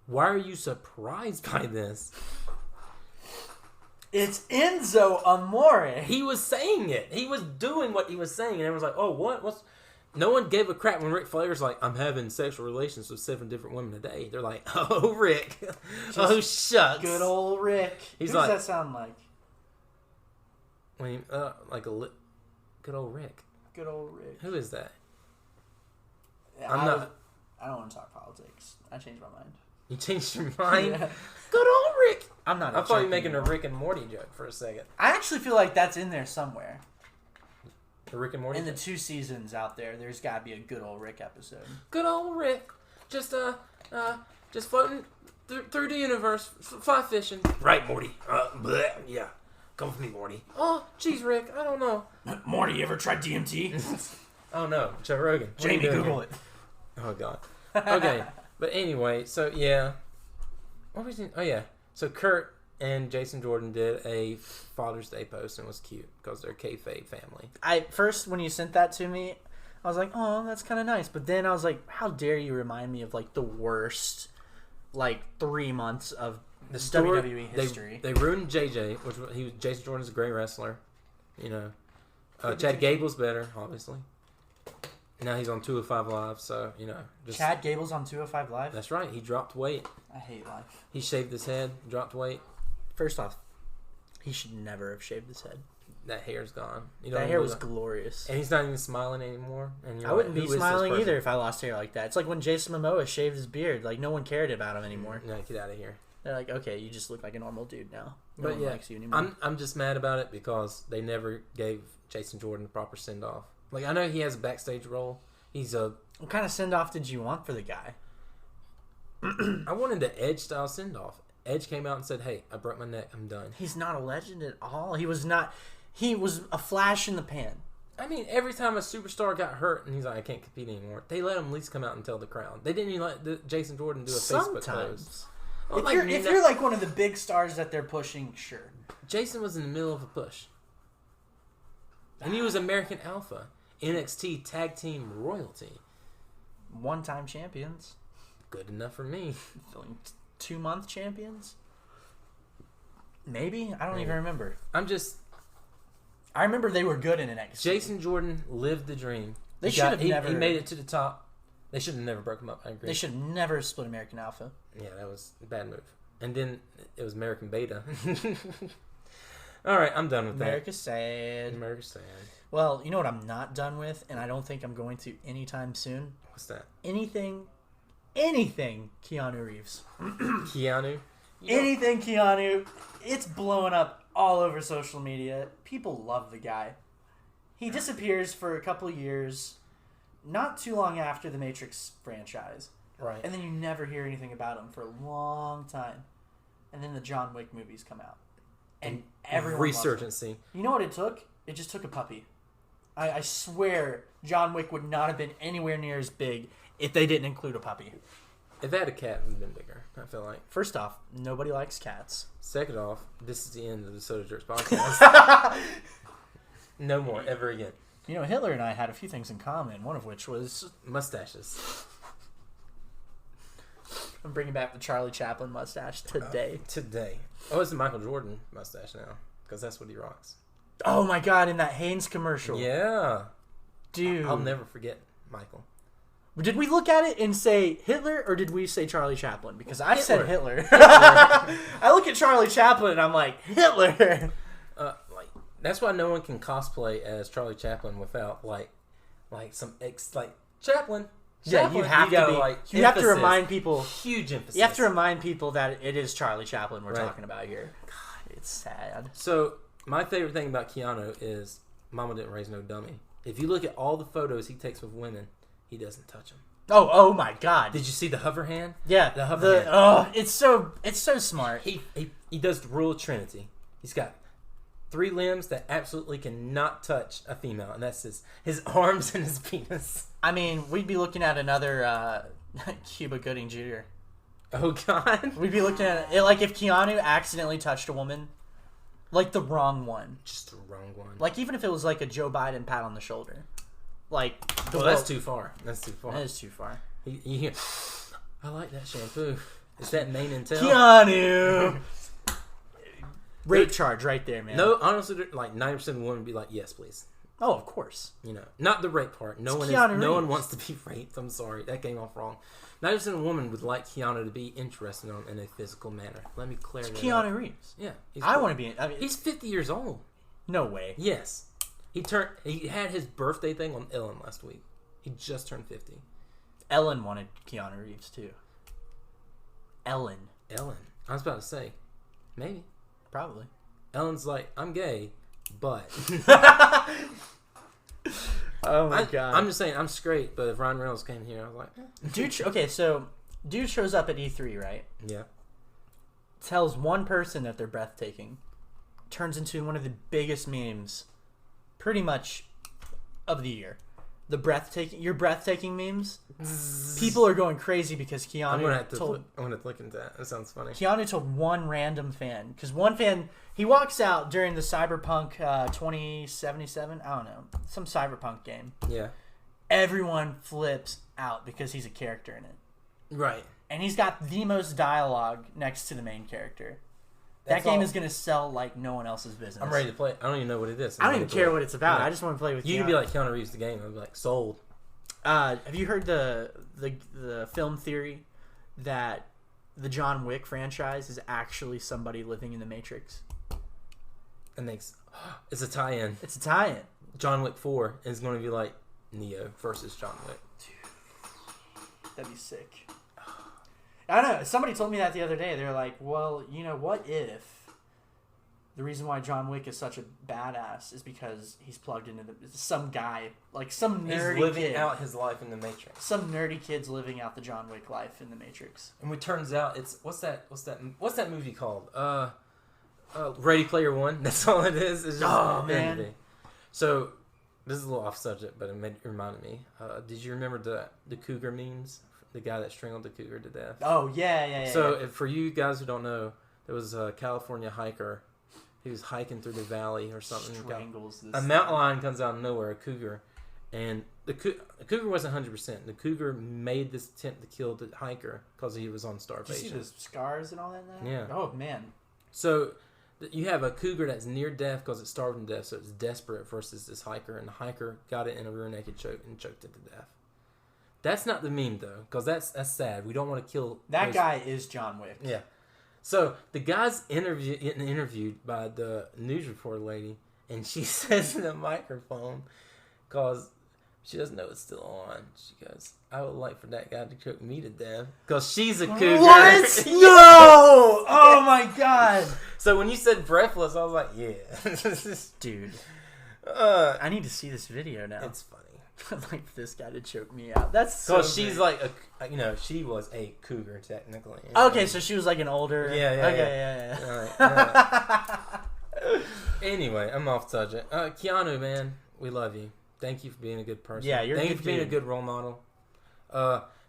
"Why are you surprised by this?" It's Enzo Amore. He was saying it. He was doing what he was saying, and everyone's like, "Oh, what? What's?" No one gave a crap when Ric Flair's like, "I'm having sexual relations with 7 different women a day." They're like, "Oh, Rick. Oh, shucks." Good old Rick. He's Who like- does that sound like? Like good old Rick. Good old Rick. Who is that? I not- don't want to talk politics. I changed my mind. You changed your mind? Yeah. Good old Rick. I'm not. I thought you were joke making a anymore. Rick and Morty joke for a second. I actually feel like that's in there somewhere. The Rick and Morty In the joke? 2 seasons out there, there's got to be a good old Rick episode. Good old Rick. Just floating through the universe, fly fishing. Right, Morty. Bleh, yeah. Come with me, Morty. Oh, geez, Rick. I don't know. Morty, you ever tried DMT? Oh no, Joe Rogan. What are you Jamie, doing Google here? it. Oh god. Okay, but anyway, so yeah. What was it? Oh yeah. So Kurt and Jason Jordan did a Father's Day post and it was cute because they're kayfabe family. First, when you sent that to me, I was like, oh, that's kind of nice. But then I was like, how dare you remind me of like the worst, like 3 months of The story, WWE history. They ruined JJ, which Jason Jordan's a great wrestler. You know, Chad Gable's better, obviously. Now he's on 205 Live, so you know. Just, Chad Gable's on 205 Live. That's right. He dropped weight. I hate life. He shaved his head, dropped weight. First off, he should never have shaved his head. That hair's gone. You That don't hair know was glorious. And he's not even smiling anymore. And you're I wouldn't like, be "Who is this smiling person?" either if I lost hair like that. It's like when Jason Momoa shaved his beard. Like, no one cared about him anymore. No, get out of here. They're like, okay, you just look like a normal dude now. No But one yeah, likes you anymore. I'm just mad about it because they never gave Jason Jordan the proper send off. Like I know he has a backstage role. He's a. What kind of send-off did you want for the guy? I wanted the Edge style send off. Edge came out and said, "Hey, I broke my neck. I'm done." He's not a legend at all. He was not. He was a flash in the pan. I mean, every time a superstar got hurt and he's like, "I can't compete anymore," they let him at least come out and tell the crowd. They didn't even let Jason Jordan do a Facebook post. Sometimes. Well, If you're like one of the big stars that they're pushing, sure. Jason was in the middle of a push. And he was American Alpha. NXT Tag Team Royalty. One-time champions. Good enough for me. Feeling 2-month champions? Maybe? I don't even remember. I remember they were good in NXT. Jason Jordan lived the dream. They should have never... He made it to the top. They should have never broke him up. I agree. They should have never split American Alpha. Yeah, that was a bad move. And then it was American Beta. All right, I'm done with America's sad. America's sad. Well, you know what I'm not done with, and I don't think I'm going to anytime soon? What's that? Anything Keanu Reeves. Keanu? Anything Keanu. It's blowing up all over social media. People love the guy. He disappears for a couple years, not too long after the Matrix franchise. Right. And then you never hear anything about him for a long time. And then the John Wick movies come out. And everyone resurgency. loves him. You know what it took? It just took a puppy. I swear John Wick would not have been anywhere near as big if they didn't include a puppy. If they had a cat, it would have been bigger, I feel like. First off, nobody likes cats. Second off, this is the end of the Soda Jerks podcast. No more, ever again. You know, Hitler and I had a few things in common, one of which was... mustaches. I'm bringing back the Charlie Chaplin mustache today. Today. Oh, it's a Michael Jordan mustache now, because that's what he rocks. Oh my god, in that Hanes commercial. Yeah. Dude. I'll never forget Michael. Did we look at it and say Hitler, or did we say Charlie Chaplin? Because I said Hitler. Hitler. I look at Charlie Chaplin and I'm like, Hitler! That's why no one can cosplay as Charlie Chaplin without, Chaplin. Yeah, you have you have to remind people. Huge emphasis. You have to remind people that it is Charlie Chaplin we're talking about here. God, it's sad. So, my favorite thing about Keanu is Mama didn't raise no dummy. If you look at all the photos he takes with women, he doesn't touch them. Oh my God! Did you see the hover hand? Yeah, the hover hand. Oh, it's so smart. He does the rule of Trinity. He's got 3 limbs that absolutely cannot touch a female, and that's his arms and his penis. I mean, we'd be looking at another Cuba Gooding Jr. Oh God! We'd be looking at it like if Keanu accidentally touched a woman, like the wrong one. Just the wrong one. Like even if it was like a Joe Biden pat on the shoulder. Like, that's too far. That's too far. That is too far. I like that shampoo. Is that main intel? Keanu! Rape charge right there, man. No, honestly, like 90% of women would be like, yes, please. Oh, of course. You know, not the rape part. No one wants to be raped. I'm sorry. That came off wrong. 90% of women would like Keanu to be interested in a physical manner. Let me clear that up. Keanu Reeves. Yeah. I want to be... he's 50 years old. No way. Yes. He had his birthday thing on Ellen last week. He just turned 50. Ellen wanted Keanu Reeves, too. Ellen. I was about to say, maybe. Probably. Ellen's like, I'm gay, but... Oh my God. I'm just saying, I'm straight, but if Ryan Reynolds came here, I was like... Dude shows up at E3, right? Yeah. Tells one person that they're breathtaking. Turns into one of the biggest memes, pretty much, of the year. Your breathtaking memes. People are going crazy because Keanu I'm gonna look into that. That sounds funny. Keanu told one random fan, because one fan, he walks out during the Cyberpunk 2077. I don't know, some Cyberpunk game. Yeah. Everyone flips out because he's a character in it. Right. And he's got the most dialogue next to the main character. That game is going to sell like no one else's business. I'm ready to play it. I don't even know what it is. I don't even care what it's about. Yeah. I just want to play with you. You can be like Keanu Reeves the game. I'd be like, sold. Have you heard the film theory that the John Wick franchise is actually somebody living in the Matrix? It's a tie-in. It's a tie-in. John Wick 4 is going to be like Neo versus John Wick. Dude, that'd be sick. I don't know. Somebody told me that the other day. They're like, well, you know, what if the reason why John Wick is such a badass is because he's plugged into some guy, like some nerdy He's living kid. out his life in the Matrix. Some nerdy kid's living out the John Wick life in the Matrix. And it turns out it's what's that movie called? Ready Player One. That's all it is. It's just man. So this is a little off subject, but it reminded me. Did you remember the cougar memes the guy that strangled the cougar to death. Oh yeah. So for you guys who don't know, there was a California hiker. He was hiking through the valley or something. Strangles this a mountain lion comes out of nowhere, a cougar, and the cougar wasn't 100%. The cougar made this attempt to kill the hiker because he was on starvation. Did you see the scars and all that? Yeah. Oh man. So you have a cougar that's near death because it's starved to death, so it's desperate versus this hiker, and the hiker got it in a rear naked choke and choked it to death. That's not the meme though, because that's sad. We don't want to kill that guy. Is John Wick? Yeah. So the guy's getting interviewed by the news reporter lady, and she says in the microphone, because she doesn't know it's still on. She goes, "I would like for that guy to choke me to death," because she's a cougar. What? No! Oh my god! So when you said breathless, I was like, "Yeah, dude." I need to see this video now. It's funny. I'd like this guy to choke me out. That's so. Because she's like she was a cougar technically. Okay, so she was like an older. Yeah. Anyway, I'm off subject. Keanu, man, we love you. Thank you for being a good person. Yeah, Thank you for being a good role model.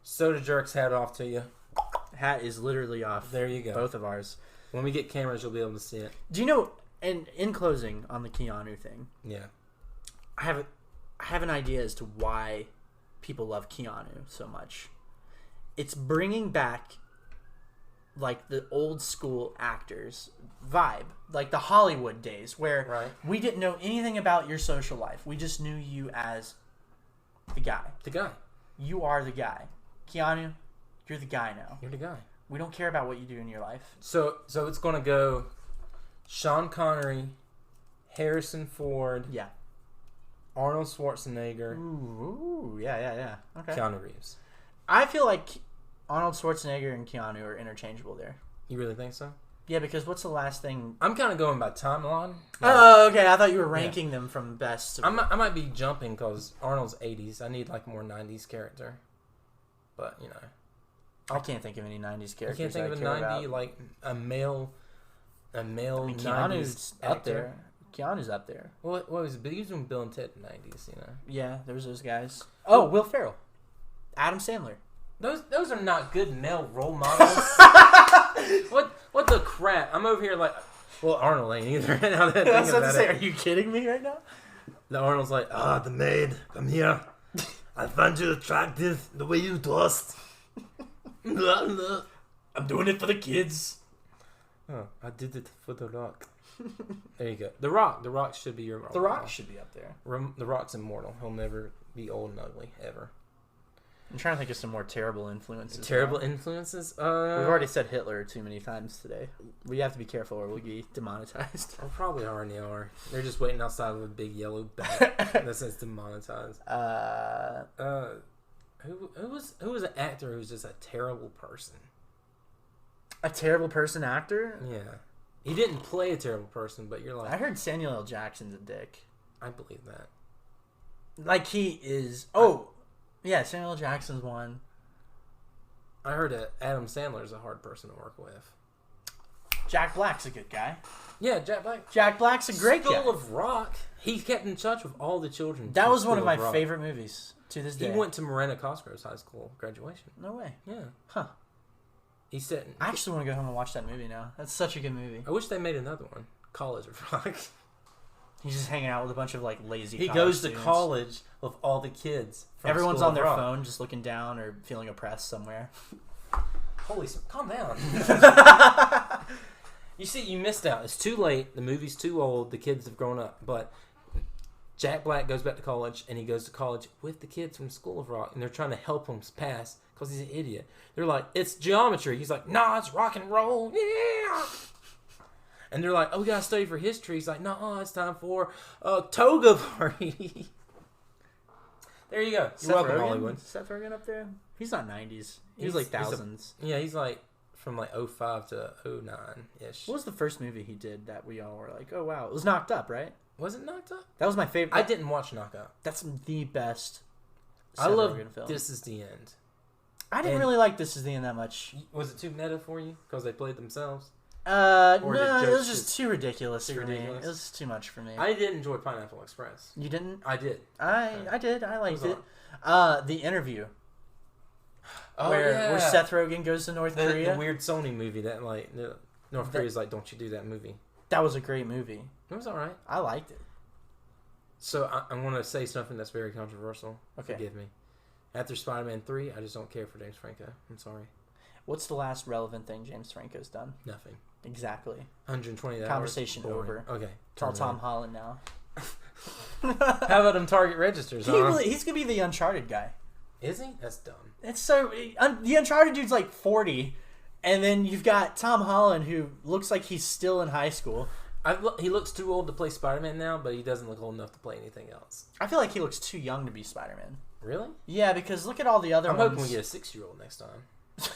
Soda Jerk's hat off to you. Hat is literally off. There you go. Both of ours. When we get cameras, you'll be able to see it. Do you know? And in closing on the Keanu thing, yeah, I have an idea as to why people love Keanu so much. It's bringing back like the old school actors vibe, like the Hollywood days where we didn't know anything about your social life. We just knew you as the guy. The guy. You are the guy. Keanu, you're the guy now. You're the guy. We don't care about what you do in your life. So it's going to go Sean Connery, Harrison Ford, Arnold Schwarzenegger, yeah. Okay. Keanu Reeves. I feel like Arnold Schwarzenegger and Keanu are interchangeable there. You really think so? Yeah, because what's the last thing? I'm kind of going by timeline. Oh, okay. I thought you were ranking them from best to... I might be jumping because Arnold's 80s. I need like more 90s character. But, you know. I can't think of any 90s characters. I can't think of a 90, like a male Keanu's 90s up there. Keanu's up there. What was it? He was doing Bill and Ted in the 90s, you know. Yeah, there was those guys. Oh, Will Ferrell. Adam Sandler. Those are not good male role models. What the crap? I'm over here like, well, Arnold ain't either. Now that I was about to say, are you kidding me right now? The Arnold's like, the maid, come here. I find you attractive the way you tossed. I'm doing it for the kids. Oh, I did it for The Rock. There you go. The Rock. The Rock should be your role. The Rock should be up there. The Rock's immortal. He'll never be old and ugly, ever. I'm trying to think of some more terrible influences. Influences? We've already said Hitler too many times today. We have to be careful or we'll be demonetized. We probably already are. They're just waiting outside with a big yellow bat that says demonetized. Who was an actor who was just a terrible person? A terrible person actor? Yeah. He didn't play a terrible person, but you're like... I heard Samuel L. Jackson's a dick. I believe that. Like he is... Oh! Yeah, Samuel L. Jackson's one. I heard that Adam Sandler's a hard person to work with. Jack Black's a good guy. Yeah, Jack Black. Jack Black's a great guy. School of Rock. He kept in touch with all the children. That was one of my favorite movies to this day. He went to Miranda Cosgrove's high school graduation. No way. Yeah. Huh. He said... I actually want to go home and watch that movie now. That's such a good movie. I wish they made another one. College of Rock. He's just hanging out with a bunch of like lazy. He goes to college with all the kids. Everyone's on their phone, just looking down or feeling oppressed somewhere. Holy, calm down. You see, you missed out. It's too late. The movie's too old. The kids have grown up. But Jack Black goes back to college, and he goes to college with the kids from School of Rock, and they're trying to help him pass because he's an idiot. They're like, it's geometry. He's like, nah, it's rock and roll. Yeah. And they're like, oh, we got to study for history. He's like, no, it's time for a toga party. There you go. You're welcome, Hollywood. Seth Rogen up there? He's not 90s. He's like thousands. He's like from like 05 to 09-ish. What was the first movie he did that we all were like, oh, wow. It was Knocked Up, right? Was it Knocked Up? That was my favorite. I didn't watch Knocked Up. That's the best Seth Rogen film. This Is the End. I didn't really like This Is the End that much. Was it too meta for you? Because they played themselves? No, it was just too ridiculous for me. It was too much for me. I did enjoy Pineapple Express. You didn't? I did. I did. I liked it. The Interview. where Seth Rogen goes to North Korea. The weird Sony movie that like North Korea's like, don't you do that movie. That was a great movie. It was alright. I liked it. So I'm going to say something that's very controversial. Okay. Forgive me. After Spider-Man 3, I just don't care for James Franco. I'm sorry. What's the last relevant thing James Franco's done? Nothing. Exactly. 120 hours. Conversation Boring. over. Okay. It's all Tom Holland now. How about them Target registers? He's going to be the Uncharted guy. Is he? That's dumb. It's so... the Uncharted dude's like 40, and then you've got Tom Holland, who looks like he's still in high school. He looks too old to play Spider-Man now, but he doesn't look old enough to play anything else. I feel like he looks too young to be Spider-Man. Really? Yeah, because look at all the other ones. I'm hoping we get a 6-year-old next time.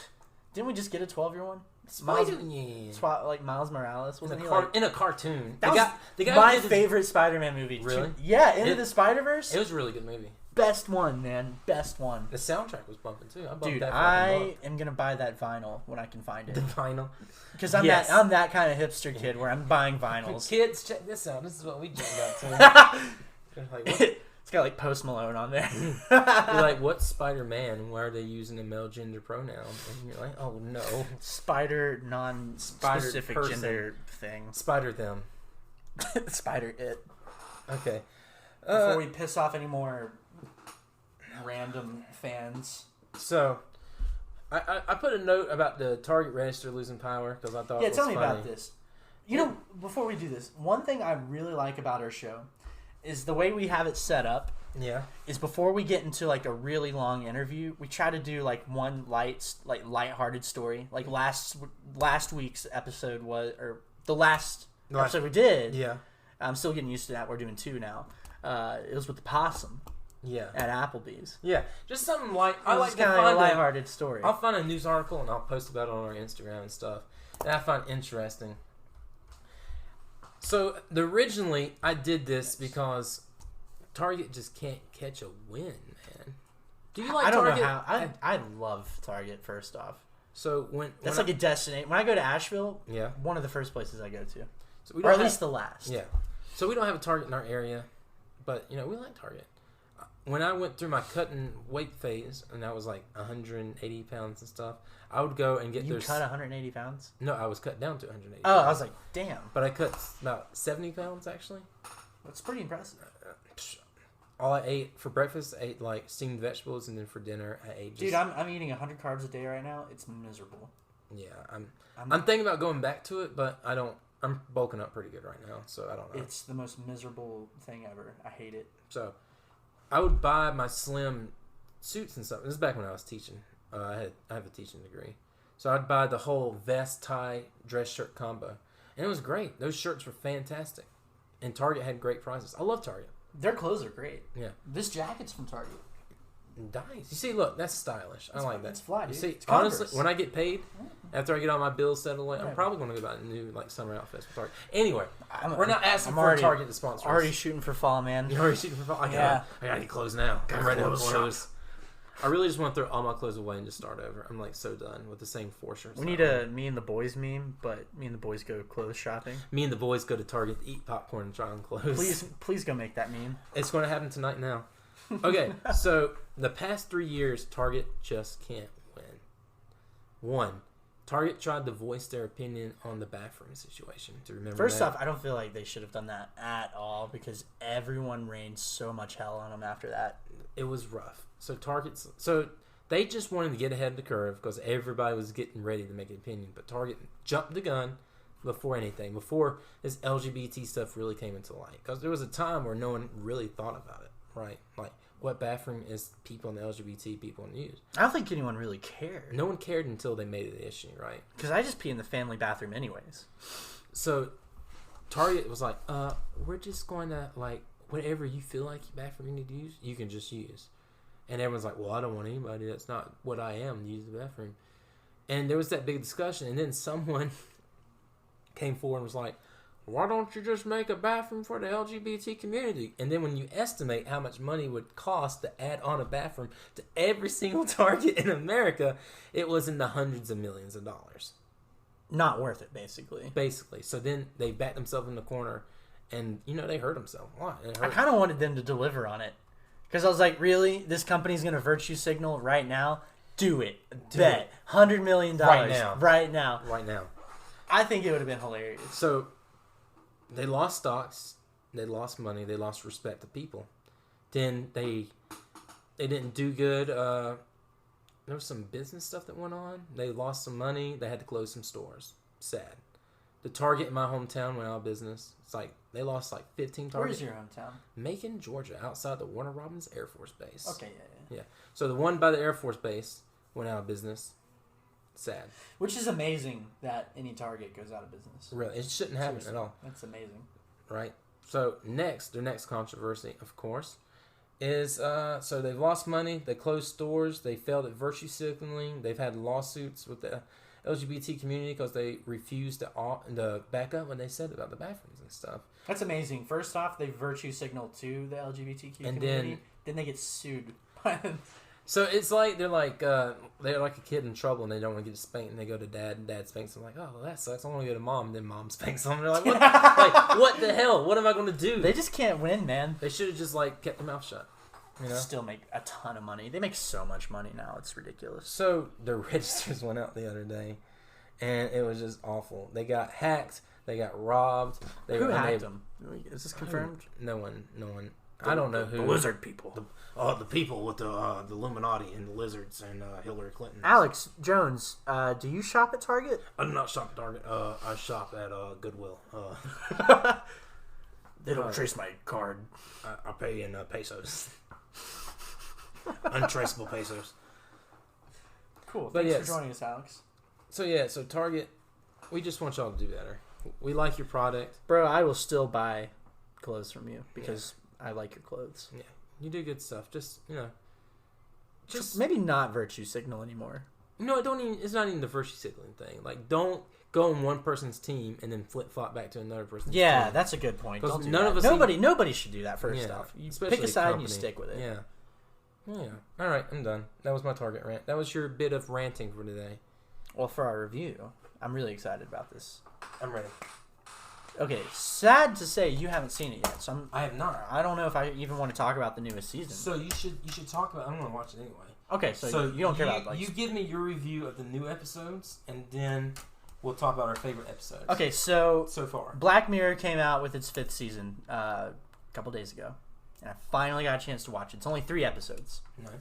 Didn't we just get a 12-year-old one? Spider-Man. Like Miles Morales, wasn't he? In a cartoon. That was my favorite Spider-Man movie. Really? Yeah, Into the Spider-Verse. It was a really good movie. Best one, man. Best one. The soundtrack was bumping too. Dude, I am gonna buy that vinyl when I can find it. The vinyl, because I'm that kind of hipster kid where I'm buying vinyls. Kids, check this out. This is what we jumped out to. Like, it's got like Post Malone on there. You're like, what's Spider-Man? Why are they using a male gender pronoun? And you're like, oh no, Spider non-specific gender thing. Spider them. Spider it. Okay. Before we piss off any more random fans. So, I put a note about the Target register losing power because I thought it was tell me funny. about this. You know, before we do this, one thing I really like about our show is the way we have it set up. Yeah. Is before we get into like a really long interview, we try to do like one lighthearted story. Like last week's episode was, or the last episode we did. Yeah. I'm still getting used to that. We're doing 2 now. It was with the possum. Yeah. At Applebee's. Yeah. Just something like I like kind of a lighthearted story. I'll find a news article and I'll post about it on our Instagram and stuff that I find interesting. So originally I did this because Target just can't catch a win, man. Do you like Target? I don't know how. I love Target first off. So that's like a destination. When I go to Asheville, yeah, one of the first places I go to, so or at least the last. Yeah. So we don't have a Target in our area, but you know we like Target. When I went through my cutting weight phase, and I was like 180 pounds and stuff, I would go and get You cut 180 pounds? No, I was cut down to 180 pounds. I was like, damn. But I cut about 70 pounds, actually. That's pretty impressive. All I ate for breakfast, I ate like steamed vegetables, and then for dinner, I ate Dude, I'm eating 100 carbs a day right now. It's miserable. Yeah, I'm thinking about going back to it, but I don't. I'm bulking up pretty good right now, so I don't know. It's the most miserable thing ever. I hate it. So I would buy my slim suits and stuff. This is back when I was teaching. I have a teaching degree. So I'd buy the whole vest, tie, dress shirt combo. And it was great. Those shirts were fantastic. And Target had great prices. I love Target. Their clothes are great. Yeah. This jacket's from Target. Nice. You see, look, that's stylish. I like that. It's fly, dude. You see, it's honestly, when I get paid, after I get all my bills settled away, I'm probably going to go buy a new summer outfits for Target. Anyway, we're not asking for Target to sponsor us. Already shooting for fall, man. You're already shooting for fall? I gotta get clothes now. I'm ready to clothes. I really just want to throw all my clothes away and just start over. I'm like so done with the same 4 shirts. We need a Me and the Boys meme, but Me and the Boys go clothes shopping. Me and the boys go to Target to eat popcorn and try on clothes. Please go make that meme. It's going to happen tonight now. Okay, so the past 3 years, Target just can't win. 1, Target tried to voice their opinion on the bathroom situation. Do you remember First off, I don't feel like they should have done that at all because everyone rained so much hell on them after that. It was rough. So they just wanted to get ahead of the curve because everybody was getting ready to make an opinion. But Target jumped the gun before anything, before this LGBT stuff really came into light. Because there was a time where no one really thought about it, right? Like, what bathroom is people in the LGBT people use? I don't think anyone really cared. No one cared until they made it an issue, right? Because I just pee in the family bathroom anyways. So Target was like, we're just going to, like, whatever you feel like your bathroom you need to use, you can just use. And everyone's like, well, I don't want anybody that's not what I am to use the bathroom. And there was that big discussion. And then someone came forward and was like, why don't you just make a bathroom for the LGBT community? And then when you estimate how much money would cost to add on a bathroom to every single Target in America, it was in the hundreds of millions of dollars. Not worth it, basically. Basically. So then they backed themselves in the corner and, they hurt themselves. Why? I kind of wanted them to deliver on it. Because I was like, really? This company's going to virtue signal right now Do it. Do Bet. it. $100 million. Right now. Right now. Right now. I think it would have been hilarious. So, they lost stocks. They lost money. They lost respect to people. Then they didn't do good. There was some business stuff that went on. They lost some money. They had to close some stores. Sad. The Target in my hometown went out of business. It's like they lost like 15 Targets. Where's your hometown? Macon, Georgia, outside the Warner Robins Air Force Base. Okay, yeah. So the one by the Air Force Base went out of business. Sad. Which is amazing that any Target goes out of business. Really, it shouldn't happen Seriously. at all. That's amazing. Right. So their next controversy, of course, is so they've lost money, they closed stores, they failed at virtue signaling, they've had lawsuits with the LGBT community because they refused to back up when they said about the bathrooms and stuff. That's amazing. First off, they virtue signal to the LGBTQ And community. Then they get sued. So it's like they're like a kid in trouble and they don't want to get spanked and they go to dad and dad spanks them like, oh, well, that sucks. I want to go to mom. And then mom spanks them. They're like, what? Like, what the hell? What am I going to do? They just can't win, man. They should have just like kept their mouth shut. You know? Still make a ton of money. They make so much money now. It's ridiculous. So the registers went out the other day, and it was just awful. They got hacked. They got robbed. Who hacked them? Is this confirmed? No one. I don't know who. The lizard people. The people with the Illuminati and the lizards and Hillary Clinton. Alex Jones, do you shop at Target? I do not shop at Target. I shop at Goodwill. They don't trace my card. I pay in pesos. Untraceable pesos. Cool. But Thanks yes. for joining us, Alex. So Target, we just want y'all to do better. We like your product. Bro, I will still buy clothes from you because I like your clothes. Yeah, you do good stuff. Just Just maybe not virtue signal anymore. No, don't even. It's not even the virtue signaling thing. Like, don't go on one person's team and then flip flop back to another person's team. Yeah, that's a good point. 'Cause Don't do none that. of us Nobody should do that. First off, you especially pick a side and you company. stick with it. Yeah. All right, I'm done. That was my Target rant. That was your bit of ranting for today. Well, for our review, I'm really excited about this. I'm ready. Okay, sad to say you haven't seen it yet, so I have not. I don't know if I even want to talk about the newest season. So you should talk about. I'm gonna watch it anyway. Okay, so you don't care about like. You give me your review of the new episodes, and then we'll talk about our favorite episodes. Okay, so far, Black Mirror came out with its 5th season a couple days ago, and I finally got a chance to watch it. It's only 3 episodes. Nice.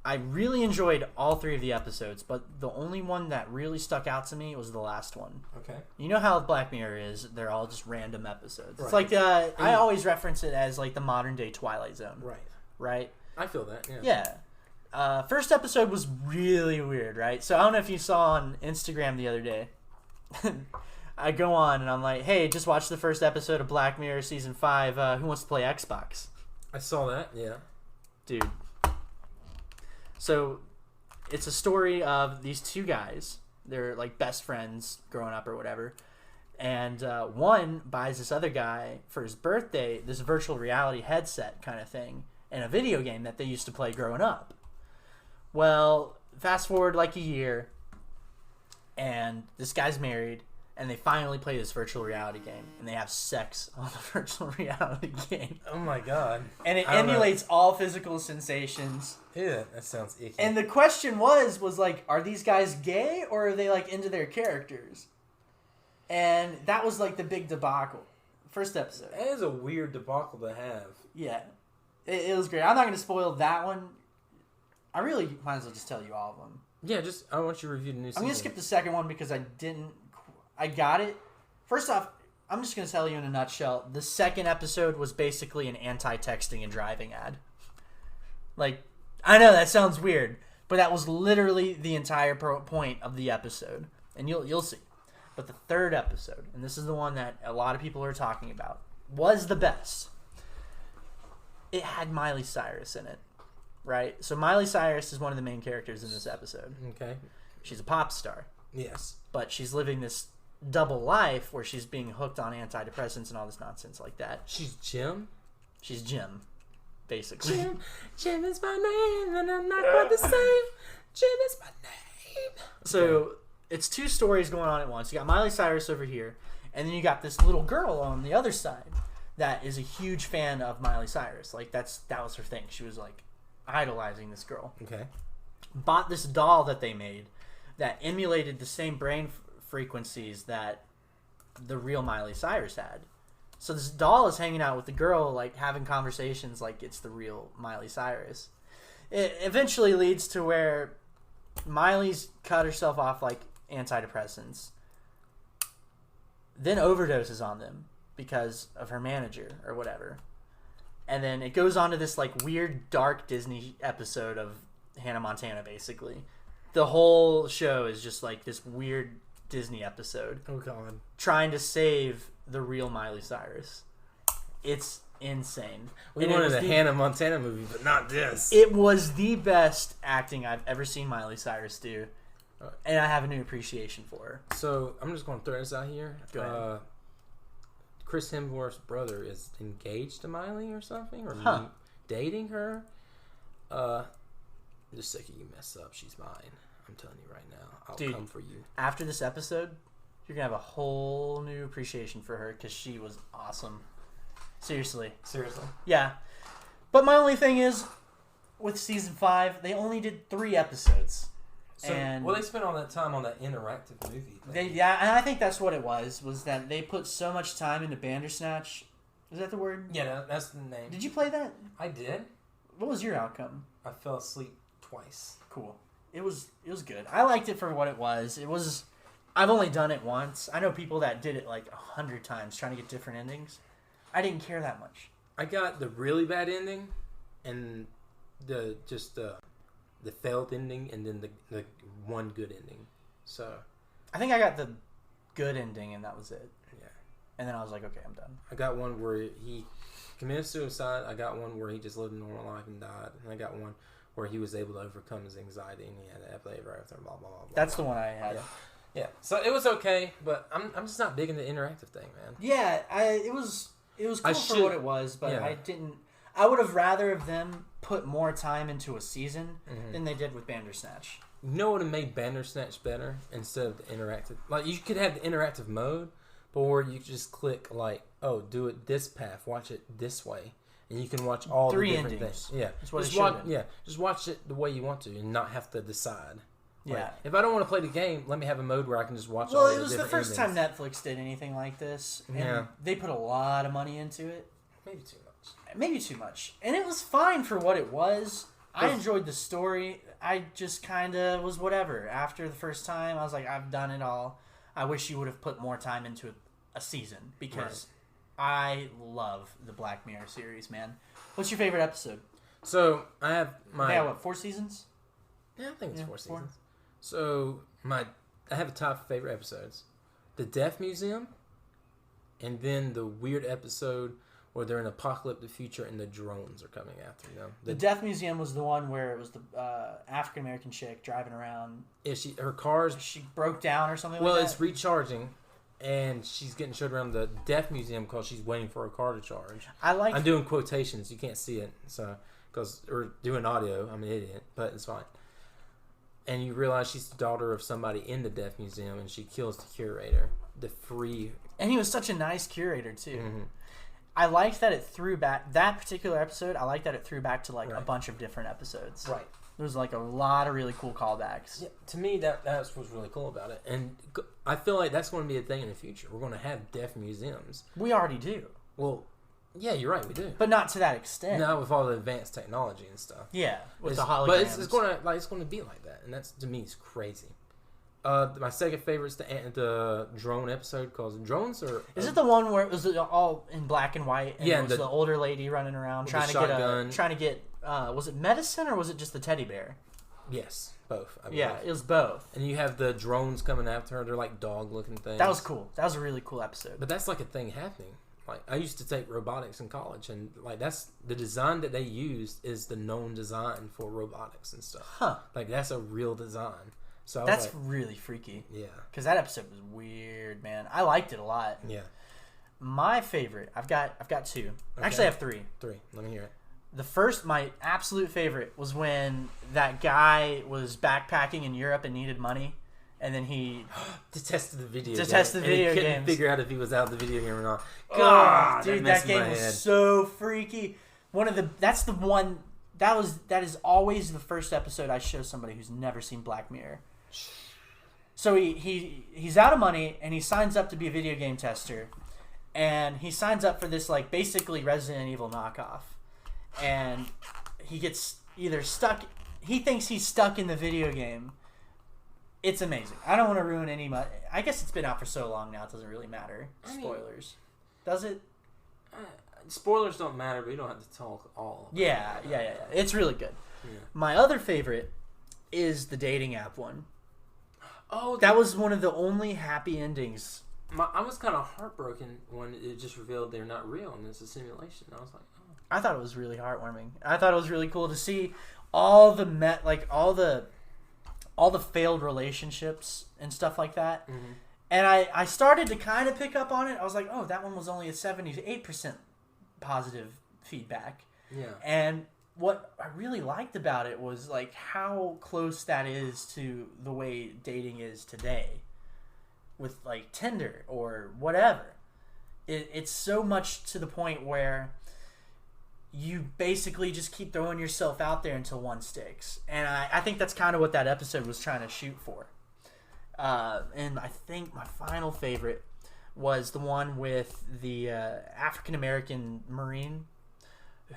I really enjoyed all 3 of the episodes, but the only one that really stuck out to me was the last one. Okay. You know how Black Mirror is? They're all just random episodes. Right. It's like I always reference it as like the modern day Twilight Zone. Right. Right? I feel that. Yeah. Yeah. First episode was really weird, right? So I don't know if you saw on Instagram the other day. I go on and I'm like, hey, just watch the first episode of Black Mirror season 5. Who wants to play Xbox? I saw that. Yeah. Dude. So it's a story of these 2 guys. They're like best friends growing up or whatever. And one buys this other guy for his birthday this virtual reality headset kind of thing and a video game that they used to play growing up. Well, fast forward like a year, and this guy's married, and they finally play this virtual reality game, and they have sex on the virtual reality game. Oh my god. And it emulates all physical sensations. Yeah, that sounds icky. And the question was like, are these guys gay or are they like into their characters? And that was like the big debacle. First episode. That is a weird debacle to have. Yeah. It was great. I'm not going to spoil that one. I really might as well just tell you all of them. Yeah, I want you to review the new season. I'm going to skip the second one because I got it. First off, I'm just going to tell you in a nutshell. The second episode was basically an anti-texting and driving ad. Like, I know that sounds weird, but that was literally the entire point of the episode. And you'll see. But the third episode, and this is the one that a lot of people are talking about, was the best. It had Miley Cyrus in it, right? So Miley Cyrus is one of the main characters in this episode. Okay. She's a pop star. Yes. But she's living this double life where she's being hooked on antidepressants and all this nonsense like that. She's Jim? She's Jim, basically. Jim is my name, and I'm not quite the same. Jim is my name. So it's 2 stories going on at once. You got Miley Cyrus over here, and then you got this little girl on the other side that is a huge fan of Miley Cyrus. Like that was her thing. She was like idolizing this girl. Okay. bought this doll that they made that emulated the same brain frequencies that the real Miley Cyrus had. So this doll is hanging out with the girl, like having conversations like it's the real Miley Cyrus. It eventually leads to where Miley's cut herself off like antidepressants, then overdoses on them because of her manager or whatever. And then it goes on to this like weird dark Disney episode of Hannah Montana, basically. The whole show is just like this weird Disney episode. Oh God. Trying to save the real Miley Cyrus. It's insane. We wanted a Hannah Montana movie, but not this. It was the best acting I've ever seen Miley Cyrus do. And I have a new appreciation for her. So, I'm just going to throw this out here. Go ahead. Chris Hemsworth's brother is engaged to Miley or something, or dating her. I'm just sick of you mess up. She's mine. I'm telling you right now. I'll come for you. After this episode, you're going to have a whole new appreciation for her because she was awesome. Seriously. Yeah. But my only thing is, with season 5, they only did 3 episodes. So, well, they spent all that time on that interactive movie thing. And I think that's what it was that they put so much time into Bandersnatch. Is that the word? Yeah, that's the name. Did you play that? I did. What was your outcome? I fell asleep twice. Cool. It was good. I liked it for what it was. I've only done it once. I know people that did it like 100 times trying to get different endings. I didn't care that much. I got the really bad ending and the failed ending, and then the one good ending. So I think I got the good ending, and that was it. Yeah. And then I was like, okay, I'm done. I got one where he committed suicide. I got one where he just lived a normal life and died. And I got one where he was able to overcome his anxiety and he had to have labor after blah, blah, blah, blah. That's the one I had. Yeah. So it was okay, but I'm just not big into the interactive thing, man. Yeah, it was cool for what it was, but I didn't. I would have rather of them put more time into a season than they did with Bandersnatch. You know what would have made Bandersnatch better instead of the interactive? Like, you could have the interactive mode, but where you could just click, like, oh, do it this path, watch it this way, and you can watch all 3 the different endings. things. Yeah, that's what just watch it the way you want to and not have to decide. Yeah. Like, if I don't want to play the game, let me have a mode where I can just watch all the it was different the first endings. time Netflix did anything like this, and they put a lot of money into it. Maybe too much. And it was fine for what it was. I enjoyed the story. I just kind of was whatever. After the first time, I was like, I've done it all. I wish you would have put more time into a season because I love the Black Mirror series, man. What's your favorite episode? So, I have my... They have, 4 seasons? Yeah, I think it's 4 seasons. So, I have a top favorite episodes. The Death Museum, and then the weird episode where they're in an apocalyptic future and the drones are coming after them. The Death Museum was the one where it was the African American chick driving around. Yeah, her car's... She broke down or something like that? Well, it's recharging, and she's getting showed around the Death Museum because she's waiting for her car to charge. I'm doing quotations. You can't see it, so because we're doing audio. I'm an idiot, but it's fine. And you realize she's the daughter of somebody in the Death Museum, and she kills the curator. And he was such a nice curator, too. Mm-hmm. I liked that it threw back... That particular episode, I liked that it threw back to, like, a bunch of different episodes. Right. There was, like, a lot of really cool callbacks. Yeah, to me, that's what's really cool about it. And I feel like that's going to be a thing in the future. We're going to have deaf museums. We already do. Well, yeah, you're right, we do. But not to that extent. Not with all the advanced technology and stuff. Yeah, with the holograms. But it's going to be like that. And that's, to me, it's crazy. My second favorite is the drone episode because drones are... Is it the one where it was all in black and white and it was the older lady running around trying to get was it medicine or was it just the teddy bear? Yes, both. Yeah, it was both. And you have the drones coming after her. They're like dog-looking things. That was cool. That was a really cool episode. But that's like a thing happening. Like, I used to take robotics in college, and like that's the design that they used is the known design for robotics and stuff. Huh? Like that's a real design. So that's really freaky. Yeah. Because that episode was weird, man. I liked it a lot. Yeah. My favorite, I've got 2. Okay. Actually, I have 3. 3. Let me hear it. The first, my absolute favorite, was when that guy was backpacking in Europe and needed money, and then he detested the video. He couldn't figure out if he was out of the video game or not. God, dude, that game was so freaky. That's that is always the first episode I show somebody who's never seen Black Mirror. So he's out of money and he signs up to be a video game tester, and he signs up for this like basically Resident Evil knockoff, and he gets either stuck. He thinks he's stuck in the video game. It's amazing. I don't want to ruin any. I guess it's been out for so long now; it doesn't really matter. Spoilers, does it? Spoilers don't matter, but you don't have to talk all. Yeah. It's really good. Yeah. My other favorite is the dating app one. Oh, that was one of the only happy endings. I was kind of heartbroken when it just revealed they're not real and it's a simulation. I was like, oh. I thought it was really heartwarming. I thought it was really cool to see all the failed relationships and stuff like that. Mm-hmm. And I started to kind of pick up on it. I was like, oh, that one was only a 78% positive feedback. Yeah. And what I really liked about it was like how close that is to the way dating is today with like Tinder or whatever. It's so much to the point where you basically just keep throwing yourself out there until one sticks. And I think that's kind of what that episode was trying to shoot for. And I think my final favorite was the one with the African-American Marine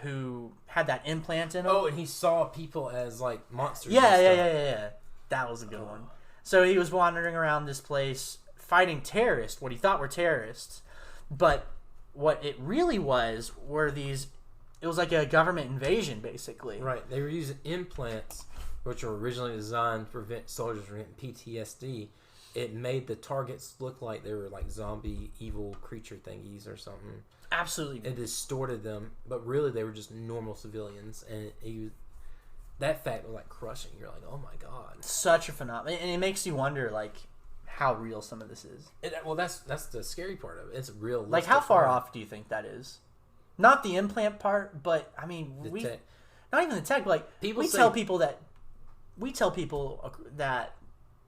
who had that implant in him. Oh, and he saw people as like monsters. Yeah. That was a good one. So he was wandering around this place fighting terrorists, what he thought were terrorists. But what it really was were these... It was like a government invasion, basically. Right. They were using implants, which were originally designed to prevent soldiers from getting PTSD. It made the targets look like they were like zombie, evil creature thingies or something. Absolutely. It distorted them, but really they were just normal civilians. And that fact was like crushing. You're like, oh my god. Such a phenomenon. And it makes you wonder, like, how real some of this is. Well, that's the scary part of it. It's real. Like, how far off do you think that is? Not the implant part, but I mean, not even the tech. Like we tell people that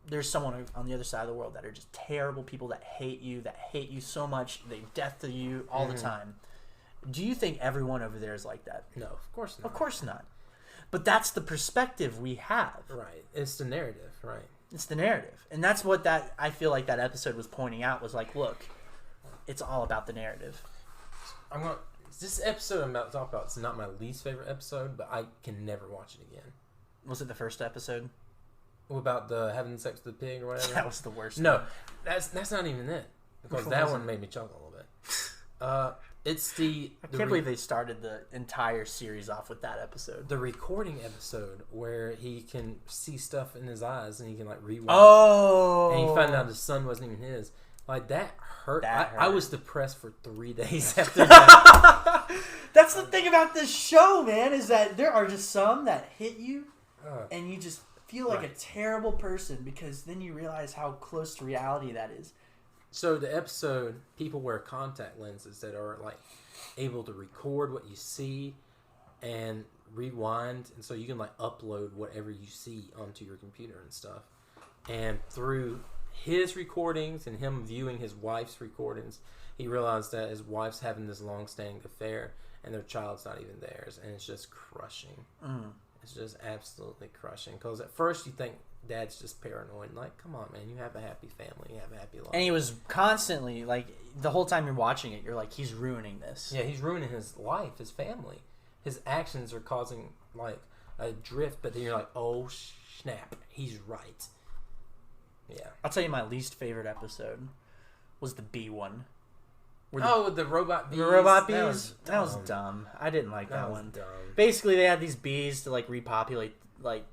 there's someone on the other side of the world that are just terrible people that hate you so much, they death to you all the time. Do you think everyone over there is like that? No, of course not. Of course not. But that's the perspective we have. Right. It's the narrative. Right. It's the narrative, and that's what I feel like that episode was pointing out. Was like, look, it's all about the narrative. This episode I'm about to talk about is not my least favorite episode, but I can never watch it again. Was it the first episode? What about the having sex with the pig or whatever? That was the worst. No, that's not even it. Because that one made me chuckle a little bit. It's the... I can't believe they started the entire series off with that episode. The recording episode where he can see stuff in his eyes and he can like rewind. Oh! And he found out his son wasn't even his. Like, that hurt. I was depressed for 3 days after that. That's the thing about this show, man, is that there are just some that hit you and you just feel like a terrible person because then you realize how close to reality that is. So the episode, people wear contact lenses that are like able to record what you see and rewind, and so you can like upload whatever you see onto your computer and stuff. And through his recordings and him viewing his wife's recordings, he realized that his wife's having this long-standing affair and their child's not even theirs, and it's just crushing. It's just absolutely crushing, because at first you think dad's just paranoid. Like, come on, man, you have a happy family, you have a happy life. And he was constantly, like, the whole time you're watching it, you're like, he's ruining this. Yeah, he's ruining his life, his family. His actions are causing, like, a drift, but then you're like, oh, snap, he's right. Yeah. I'll tell you my least favorite episode was the bee one. The robot bees. The robot bees? That was dumb. I didn't like that one. Dumb. Basically, they had these bees to, like, repopulate, like,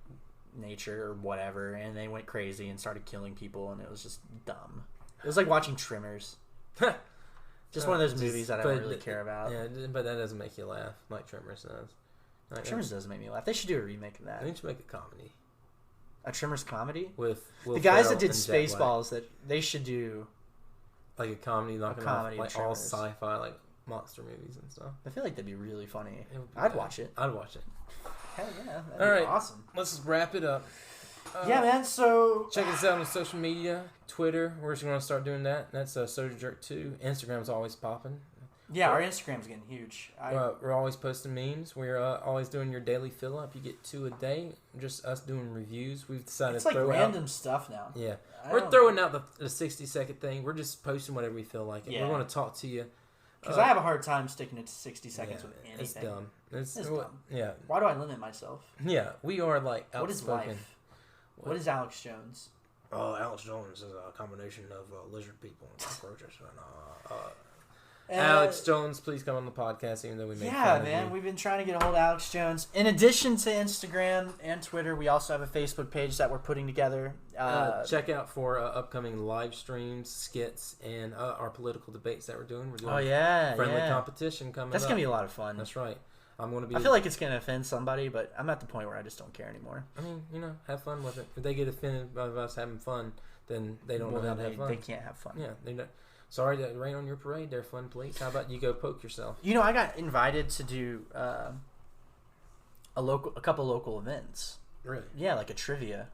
nature or whatever, and they went crazy and started killing people, and it was just dumb. It was like watching Trimmers. Just one of those movies that I don't really care about. Yeah, but that doesn't make you laugh like Trimmers does. Like, Trimmers doesn't make me laugh. They should do a remake of that. They should make a comedy. A Trimmers comedy? With Will the guys Ferrell that did and Jack Black. Spaceballs, that they should do like a comedy, comedy off, like all Trimmers. sci-fi, like monster movies and stuff. I feel like that'd be really funny. Be I'd bad. watch it. I'd watch it. Hell yeah, that'd All be right, awesome. Let's just wrap it up. Yeah, man. So check us out on social media, Twitter. We're just going to start doing that. That's Soda Jerk 2. Instagram's always popping. Yeah, our Instagram's getting huge. We're always posting memes. We're always doing your daily fill up. You get 2 a day. Just us doing reviews. We've decided it's to like throw random out, stuff now. Yeah, we're throwing out the 60-second thing. We're just posting whatever we feel like. Yeah. We're going to talk to you. Because I have a hard time sticking it to 60 seconds with anything. It's dumb. It's dumb. Yeah. Why do I limit myself? Yeah, we are like outspoken. What is life? What is Alex Jones? Alex Jones is a combination of lizard people and cockroaches. Alex Jones, please come on the podcast, even though we made fun Yeah, of man, you. we've been trying to get a hold of Alex Jones. In addition to Instagram and Twitter, we also have a Facebook page that we're putting together. Check out for upcoming live streams, skits, and our political debates that we're doing. We're doing friendly competition coming That's up. going to be a lot of fun. That's right. I'm going to be. I feel like it's going to offend somebody, but I'm at the point where I just don't care anymore. I mean, have fun with it. If they get offended by us having fun, then they don't know how to have fun. They can't have fun. Yeah, they don't. Sorry to rain on your parade there, fun police. How about you go poke yourself? I got invited to do a couple local events. Really? Yeah, like a trivia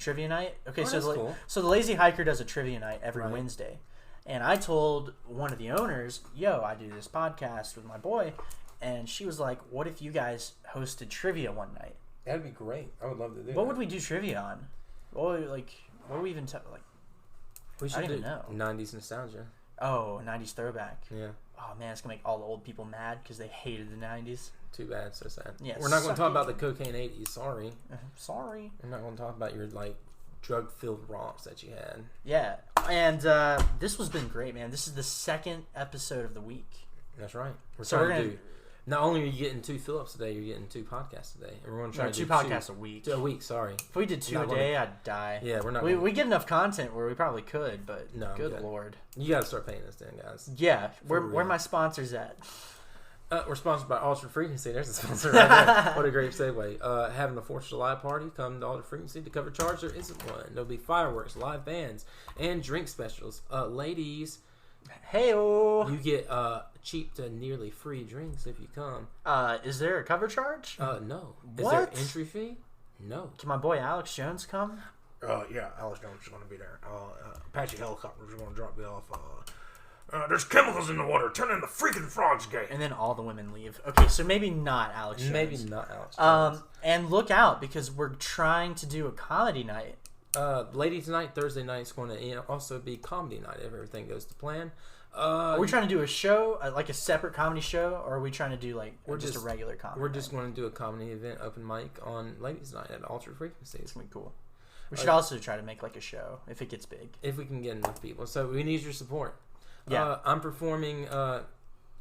night. Okay, that's cool. So the Lazy Hiker does a trivia night every Wednesday, and I told one of the owners, "Yo, I do this podcast with my boy," and she was like, "What if you guys hosted trivia one night?" That'd be great. I would love to do. What would we do trivia on? What would we even like? We should I don't do even know. 90s nostalgia. Oh, 90s throwback. Yeah. Oh man, it's gonna make all the old people mad because they hated the 90s. Too bad. So sad. Yeah, We're not going to talk about the cocaine 80s. Sorry. Sorry. We're not going to talk about your drug-filled romps that you had. Yeah, and this has been great, man. This is the second episode of the week. That's right. We're So trying we're to gonna- do. Not only are you getting 2 fill-ups a day, you're getting 2 podcasts a day. And we're going to try to do 2 podcasts a week. A week, sorry. If we did 2 Not a gonna- day, I'd die. Yeah, we're not. We get enough content where we probably could, but No, I'm good good. lord. You got to start paying us then, guys. Yeah, where real. my sponsors at? We're sponsored by Ultra Frequency. There's a sponsor right there. What a great segue. Having the 4th of July party, come to Ultra Frequency to cover charge. There isn't one. There'll be fireworks, live bands, and drink specials. Ladies, Hey-o. you get cheap to nearly free drinks if you come. Is there a cover charge? No. Is What? there an entry fee? No. Can my boy Alex Jones come? Yeah, Alex Jones is going to be there. Apache helicopters are going to drop me off. There's chemicals in the water. Turn in the freaking frogs gate. And then all the women leave. Okay, so maybe not Alex Jones. Maybe not Alex Jones. And look out, because we're trying to do a comedy night. Ladies night, Thursday night is going to also be comedy night if everything goes to plan. Are we trying to do a show, like a separate comedy show, or are we trying to do just a regular comedy? We're just going to do a comedy event, open mic on Ladies Night at Ultra Frequency. It's gonna be cool. We should also try to make like a show if it gets big. If we can get enough people. So we need your support. Yeah. I'm performing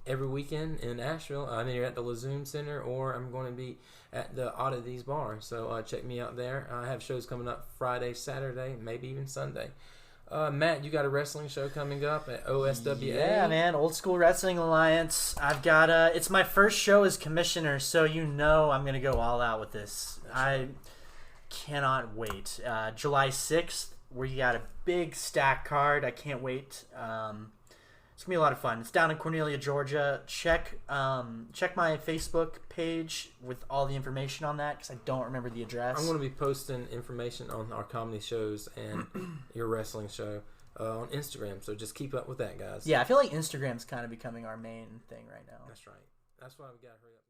every weekend in Asheville. I'm either at the Lazoom Center or I'm going to be at the Oddities Bar. So check me out there. I have shows coming up Friday, Saturday, maybe even Sunday. Matt, you got a wrestling show coming up at OSWA? Yeah, man. Old School Wrestling Alliance. I've got it's my first show as commissioner, so I'm going to go all out with this. I cannot wait. July 6th, we got a big stack card. I can't wait. It's going to be a lot of fun. It's down in Cornelia, Georgia. Check my Facebook page with all the information on that because I don't remember the address. I'm going to be posting information on our comedy shows and your wrestling show on Instagram. So just keep up with that, guys. Yeah, I feel like Instagram's kind of becoming our main thing right now. That's right. That's why we got to hurry up.